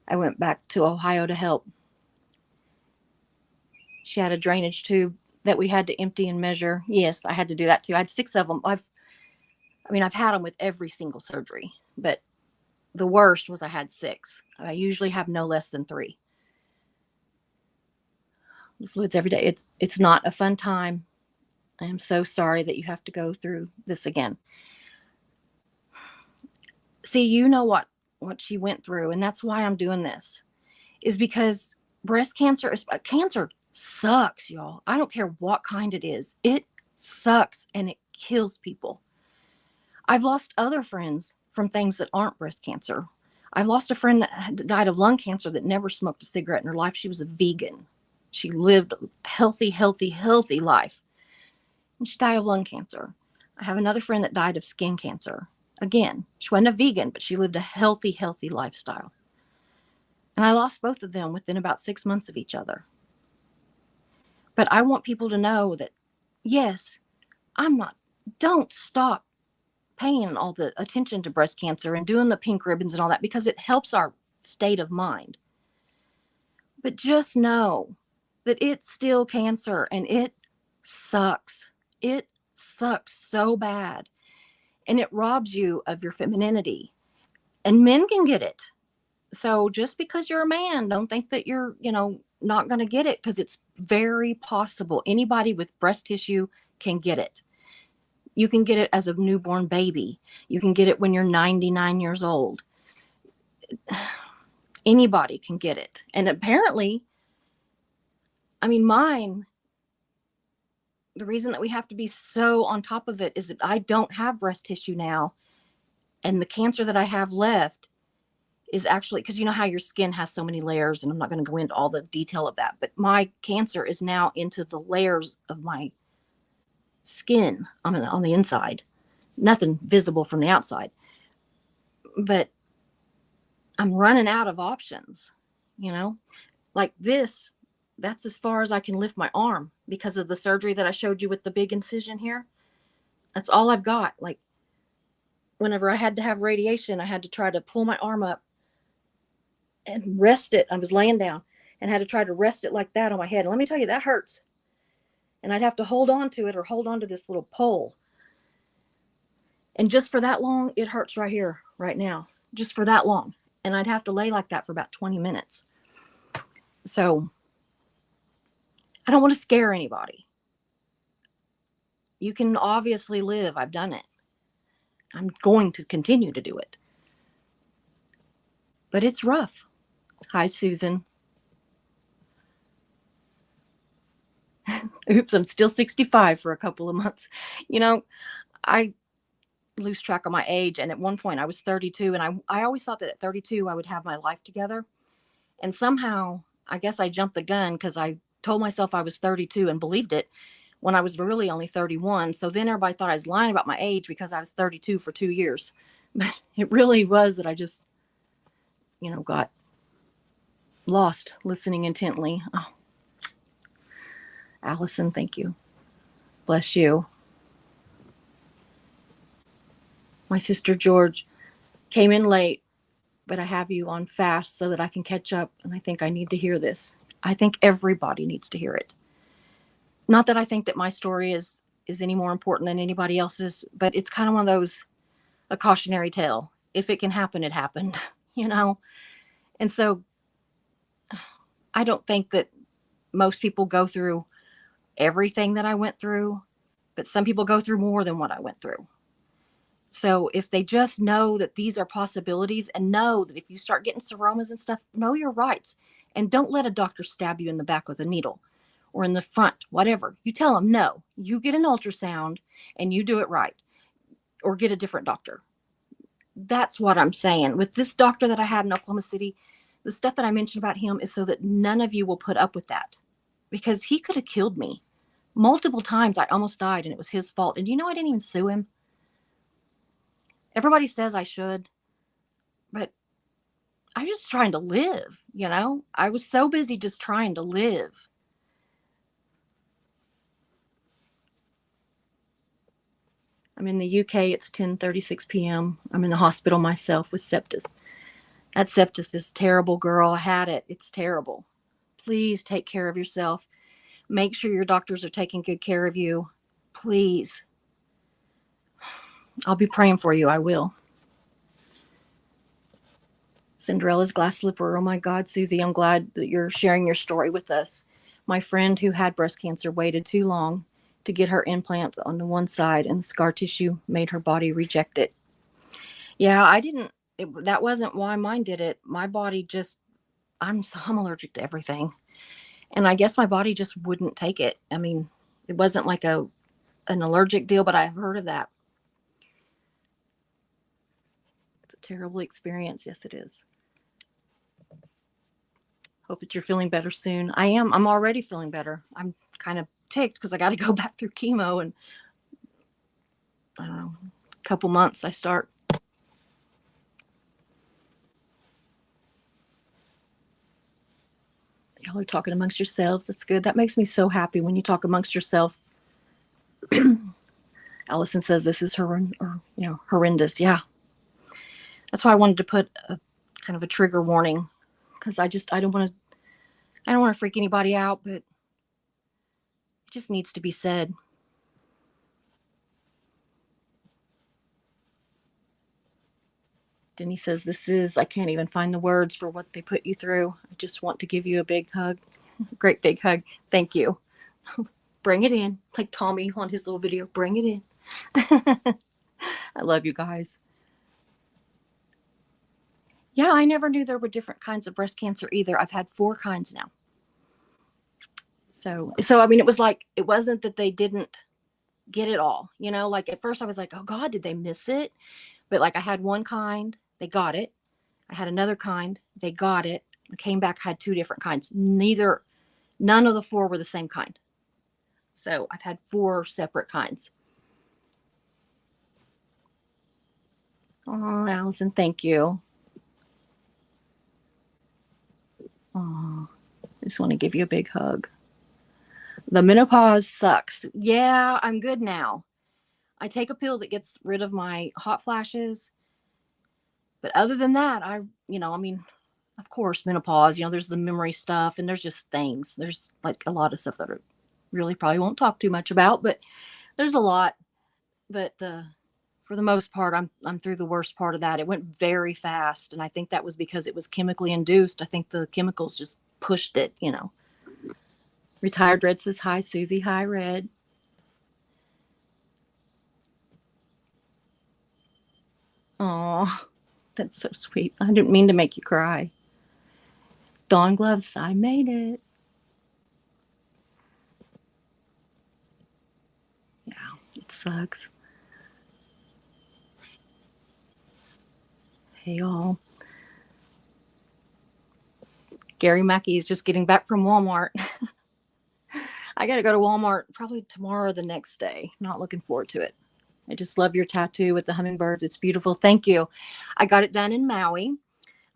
I went back to Ohio to help. She had a drainage tube that we had to empty and measure. Yes, I had to do that too. I had 6 of them. I've had them with every single surgery, but the worst was I had 6. I usually have no less than 3. The fluids every day. It's not a fun time. I am so sorry that you have to go through this again. See, you know what she went through, and that's why I'm doing this, is because breast cancer sucks, y'all. I don't care what kind it is. It sucks and it kills people. I've lost other friends from things that aren't breast cancer. I've lost a friend that died of lung cancer that never smoked a cigarette in her life. She was a vegan. She lived a healthy life. And she died of lung cancer. I have another friend that died of skin cancer. Again, she wasn't a vegan, but she lived a healthy lifestyle. And I lost both of them within about 6 months of each other. But I want people to know that, yes, don't stop paying all the attention to breast cancer and doing the pink ribbons and all that, because it helps our state of mind. But just know that it's still cancer and it sucks. It sucks so bad. And it robs you of your femininity. And men can get it. So just because you're a man, don't think that you're, not going to get it, because it's very possible. Anybody with breast tissue can get it. You can get it as a newborn baby. You can get it when you're 99 years old. Anybody can get it. And apparently, mine, the reason that we have to be so on top of it is that I don't have breast tissue now. And the cancer that I have left is actually, because you know how your skin has so many layers, and I'm not going to go into all the detail of that, but my cancer is now into the layers of my skin on the inside. Nothing visible from the outside. But I'm running out of options, like this. That's as far as I can lift my arm because of the surgery that I showed you with the big incision here. That's all I've got. Like, whenever I had to have radiation, I had to try to pull my arm up and rest it. I was laying down and had to try to rest it like that on my head. And let me tell you, that hurts. And I'd have to hold on to it or hold on to this little pole. And just for that long, it hurts right here, right now, just for that long. And I'd have to lay like that for about 20 minutes. So I don't want to scare anybody. You can obviously live. I've done it. I'm going to continue to do it. But it's rough. Hi, Susan. Oops, I'm still 65 for a couple of months. I lose track of my age. And at one point I was 32. And I always thought that at 32, I would have my life together. And somehow, I guess I jumped the gun, because I told myself I was 32 and believed it when I was really only 31. So then everybody thought I was lying about my age because I was 32 for 2 years. But it really was that I just, got lost listening intently. Oh, Allison, thank you. Bless you. My sister George came in late, but I have you on fast so that I can catch up. And I think I need to hear this. I think everybody needs to hear it. Not that I think that my story is any more important than anybody else's, but it's kind of one of those, a cautionary tale. If it can happen, it happened, you know? And so I don't think that most people go through everything that I went through, but some people go through more than what I went through. So if they just know that these are possibilities and know that if you start getting seromas and stuff, know your rights and don't let a doctor stab you in the back with a needle or in the front, whatever. You tell them, no, you get an ultrasound and you do it right, or get a different doctor. That's what I'm saying. With this doctor that I had in Oklahoma City, the stuff that I mentioned about him is so that none of you will put up with that, because he could have killed me. Multiple times I almost died and it was his fault. And you know, I didn't even sue him. Everybody says I should, but I was just trying to live, you know? I was so busy just trying to live. I'm in the UK. It's 10:36 p.m. I'm in the hospital myself with sepsis. That sepsis is terrible, girl. I had it. It's terrible. Please take care of yourself. Make sure your doctors are taking good care of you. Please. I'll be praying for you. I will. Cinderella's glass slipper. Oh my God, Susie, I'm glad that you're sharing your story with us. My friend who had breast cancer waited too long to get her implants on the one side, and the scar tissue made her body reject it. Yeah, that wasn't why mine did it. My body just, I'm allergic to everything. And I guess my body just wouldn't take it. I mean, it wasn't like an allergic deal, but I've heard of that. It's a terrible experience. Yes, it is. Hope that you're feeling better soon. I am. I'm already feeling better. I'm kind of ticked because I got to go back through chemo, and I don't know, a couple months I start. Y'all are talking amongst yourselves. That's good. That makes me so happy when you talk amongst yourself. Allison says this is horrendous. Yeah. That's why I wanted to put a kind of a trigger warning, because I don't want to freak anybody out, but it just needs to be said. Denny says, I can't even find the words for what they put you through. I just want to give you a big hug. Great big hug. Thank you. Bring it in. Like Tommy on his little video. Bring it in. I love you guys. Yeah, I never knew there were different kinds of breast cancer either. I've had 4 kinds now. So I mean, it wasn't that they didn't get it all, you know, like at first I was like, oh God, did they miss it? But like I had one kind, they got it. I had another kind, they got it. I came back, had 2 different kinds. None of the 4 were the same kind. So I've had 4 separate kinds. Oh, Allison, thank you. Oh, I just want to give you a big hug. The menopause sucks. Yeah, I'm good now. I take a pill that gets rid of my hot flashes. But other than that, of course, menopause, there's the memory stuff, and there's just things. There's like a lot of stuff that I really probably won't talk too much about, but there's a lot. But for the most part, I'm through the worst part of that. It went very fast, and I think that was because it was chemically induced. I think the chemicals just pushed it, Retired Red says, hi, Susie. Hi, Red. Oh, that's so sweet. I didn't mean to make you cry. Dawn Gloves, I made it. Yeah, it sucks. Hey, y'all. Gary Mackey is just getting back from Walmart. I got to go to Walmart probably tomorrow or the next day. Not looking forward to it. I just love your tattoo with the hummingbirds. It's beautiful. Thank you. I got it done in Maui.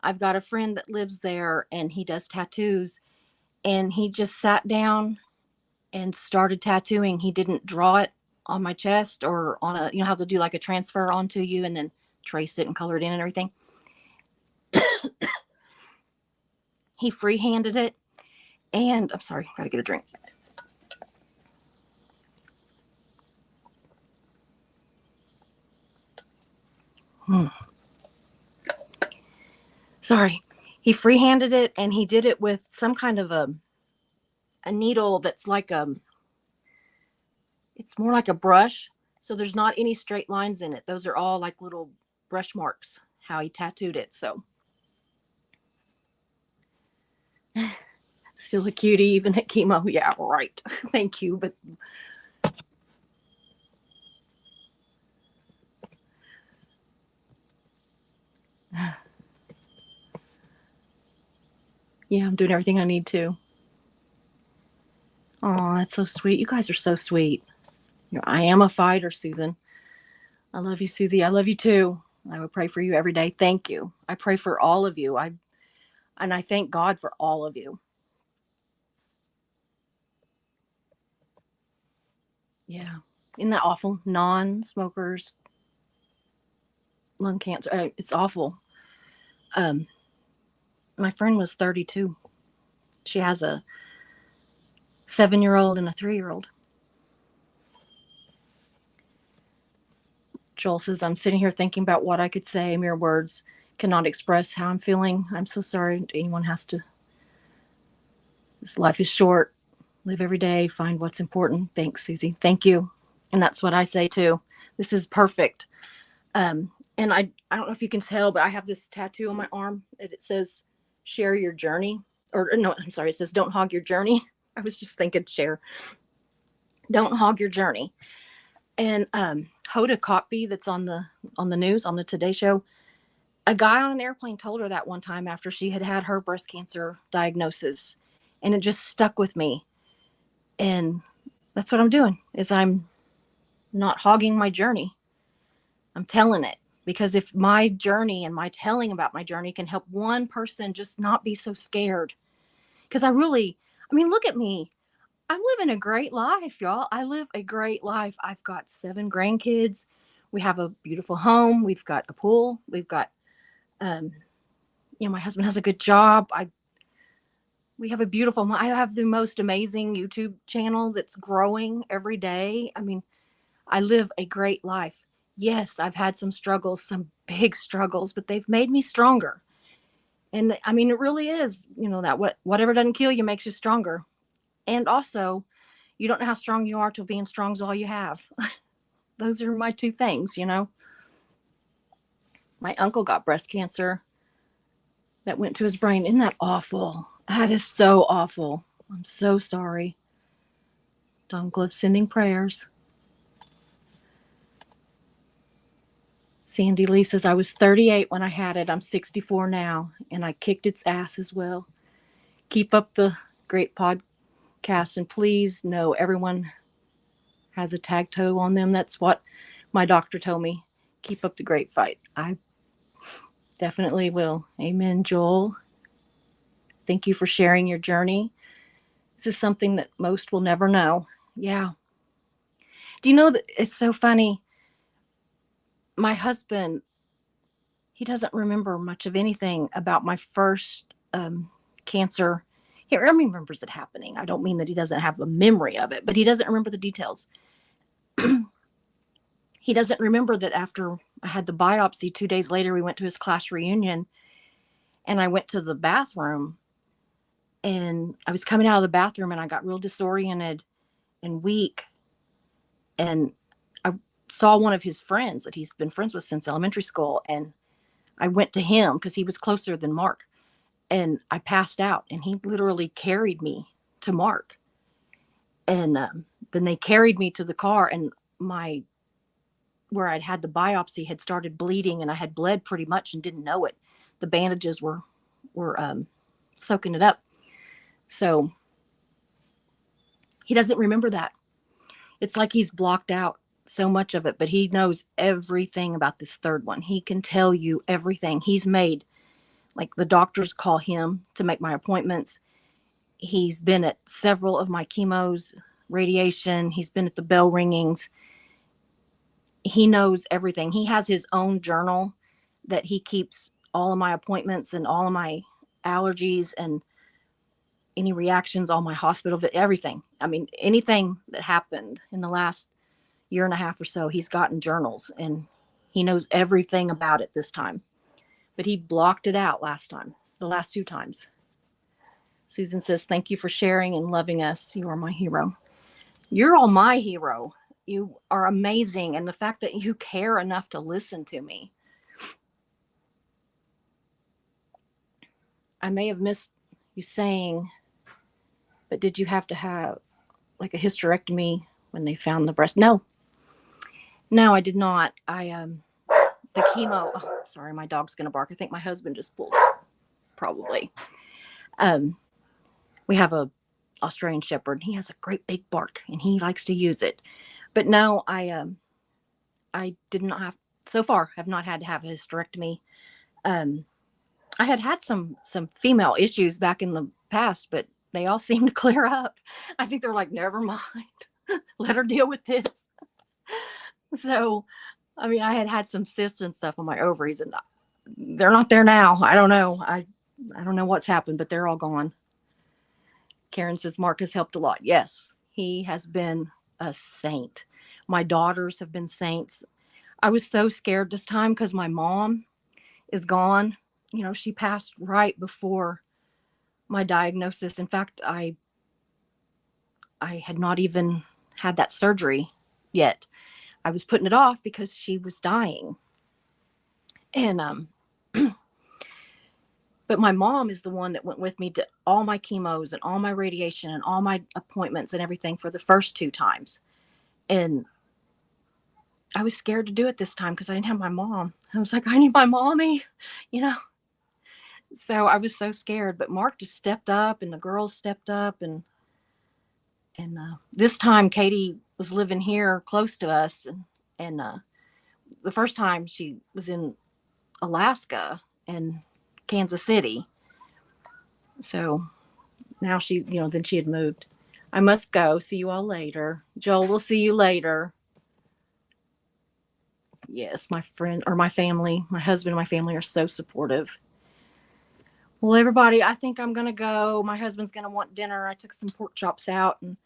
I've got a friend that lives there, and he does tattoos. And he just sat down and started tattooing. He didn't draw it on my chest or on how to do like a transfer onto you and then trace it and color it in and everything. He free-handed it, and I'm sorry, gotta get a drink. Sorry. He free-handed it, and he did it with some kind of a needle that's like it's more like a brush. So there's not any straight lines in it. Those are all like little brush marks, how he tattooed it. So still a cutie, even at chemo. Yeah, right. Thank you. But yeah, I'm doing everything I need to. Oh, that's so sweet. You guys are so sweet. I am a fighter, Susan. I love you, Susie. I love you too. I would pray for you every day. Thank you. I pray for all of you. I thank God for all of you. Yeah. Isn't that awful? Non-smokers, lung cancer. It's awful. My friend was 32. She has a 7-year-old and a 3-year-old. Joel says, I'm sitting here thinking about what I could say. Mere words cannot express how I'm feeling. I'm so sorry anyone has to. This life is short. Live every day. Find what's important. Thanks, Susie. Thank you. And that's what I say too. This is perfect. And I don't know if you can tell, but I have this tattoo on my arm. And it says, share your journey. Or no, I'm sorry. It says, don't hog your journey. I was just thinking share. Don't hog your journey. And Hoda Kotb, that's on the news, on the Today Show, a guy on an airplane told her that one time after she had had her breast cancer diagnosis. And it just stuck with me. And that's what I'm doing, is I'm not hogging my journey. I'm telling it. Because if my journey and my telling about my journey can help one person just not be so scared. Because look at me. I'm living a great life, y'all. I live a great life. I've got 7 grandkids. We have a beautiful home. We've got a pool. We've got, my husband has a good job. We have a beautiful, I have the most amazing YouTube channel that's growing every day. I live a great life. Yes, I've had some struggles, some big struggles, but they've made me stronger. And it really is, that whatever doesn't kill you makes you stronger. And also, you don't know how strong you are till being strong is all you have. Those are my 2 things, My uncle got breast cancer that went to his brain. Isn't that awful? That is so awful. I'm so sorry. Don Glove sending prayers. Sandy Lee says, I was 38 when I had it. I'm 64 now, and I kicked its ass as well. Keep up the great podcast, and please know everyone has a tag toe on them. That's what my doctor told me. Keep up the great fight. I definitely will. Amen, Joel. Thank you for sharing your journey. This is something that most will never know. Yeah. Do you know that it's so funny? My husband, he doesn't remember much of anything about my first cancer. He remembers it happening. I don't mean that he doesn't have a memory of it, but he doesn't remember the details. He doesn't remember that after I had the biopsy, 2 days later, we went to his class reunion, and I went to the bathroom, and I was coming out of the bathroom, and I got real disoriented and weak. And I saw one of his friends that he's been friends with since elementary school. And I went to him because he was closer than Mark. And I passed out, and he literally carried me to Mark. And then they carried me to the car, and where I'd had the biopsy had started bleeding, and I had bled pretty much and didn't know it. The bandages were soaking it up. So he doesn't remember that. It's like he's blocked out so much of it, but he knows everything about this third one. He can tell you everything. He's made, like, the doctors call him to make my appointments. He's been at several of my chemos, radiation. He's been at the bell ringings. He knows everything. He has his own journal that he keeps all of my appointments and all of my allergies and any reactions, all my hospital, everything. I mean, anything that happened in the last year and a half or so, he's gotten journals and he knows everything about it this time. But he blocked it out last time, the last 2 times. Susan says, thank you for sharing and loving us. You are my hero. You're all my hero. You are amazing. And the fact that you care enough to listen to me. I may have missed you saying, but did you have to have like a hysterectomy when they found the breast? No, I did not. The chemo, oh, sorry, my dog's going to bark. I think my husband just pulled it, probably. We have a Australian Shepherd. He has a great big bark and he likes to use it. But no, I did not have, so far, have not had to have a hysterectomy. I had some female issues back in the past, but they all seem to clear up. I think they're like, never mind, let her deal with this. So, I mean, I had some cysts and stuff on my ovaries, and they're not there now. I don't know. I don't know what's happened, but they're all gone. Karen says Mark has helped a lot. Yes, he has been a saint. My daughters have been saints. I was so scared this time because my mom is gone. You know, she passed right before my diagnosis. In fact, I had not even had that surgery yet. I was putting it off because she was dying. And but my mom is the one that went with me to all my chemos and all my radiation and all my appointments and everything for the first 2 times. And I was scared to do it this time because I didn't have my mom. I was like, I need my mommy, you know. So I was so scared, but Mark just stepped up and the girls stepped up. And this time Katie was living here close to us. And the first time she was in Alaska and Kansas City. So now she, you know, then she had moved. I must go. See you all later. Joel, we'll see you later. Yes, my friend or my family, my husband and my family are so supportive. Well, everybody, I think I'm going to go. My husband's going to want dinner. I took some pork chops out and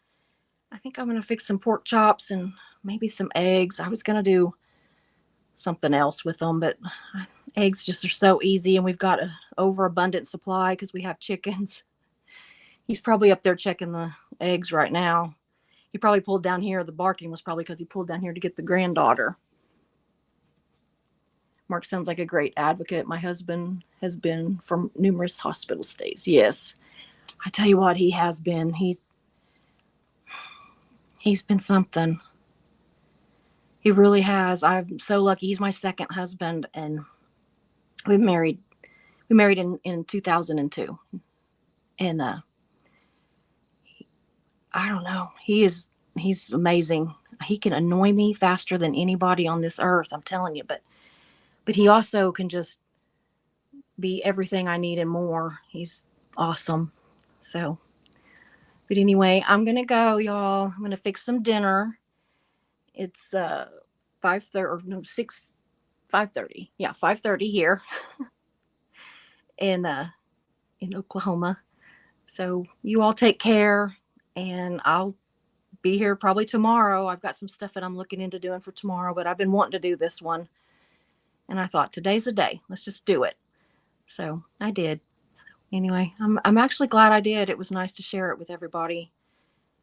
I think I'm going to fix some pork chops and maybe some eggs. I was going to do something else with them, but eggs just are so easy and we've got an overabundant supply because we have chickens. He's probably up there checking the eggs right now. He probably pulled down here. The barking was probably because he pulled down here to get the granddaughter. Mark sounds like a great advocate. My husband has been from numerous hospital stays. Yes. I tell you what, he has been. He's been something. He really has. I'm so lucky. He's my second husband and we married in 2002. And I don't know. He's amazing. He can annoy me faster than anybody on this earth, I'm telling you, but he also can just be everything I need and more. He's awesome. So, but anyway, I'm going to go, y'all. I'm going to fix some dinner. It's 5:30 or no, 5:30. Yeah, 5:30 here in Oklahoma. So you all take care and I'll be here probably tomorrow. I've got some stuff that I'm looking into doing for tomorrow, but I've been wanting to do this one. And I thought today's the day. Let's just do it. So I did. So anyway, I'm actually glad I did. It was nice to share it with everybody.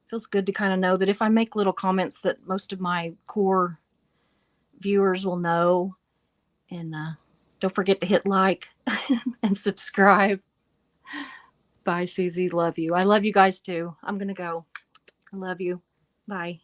It feels good to kind of know that if I make little comments that most of my core viewers will know. And don't forget to hit like and subscribe. Bye, Susie. Love you. I love you guys too. I'm going to go. I love you. Bye.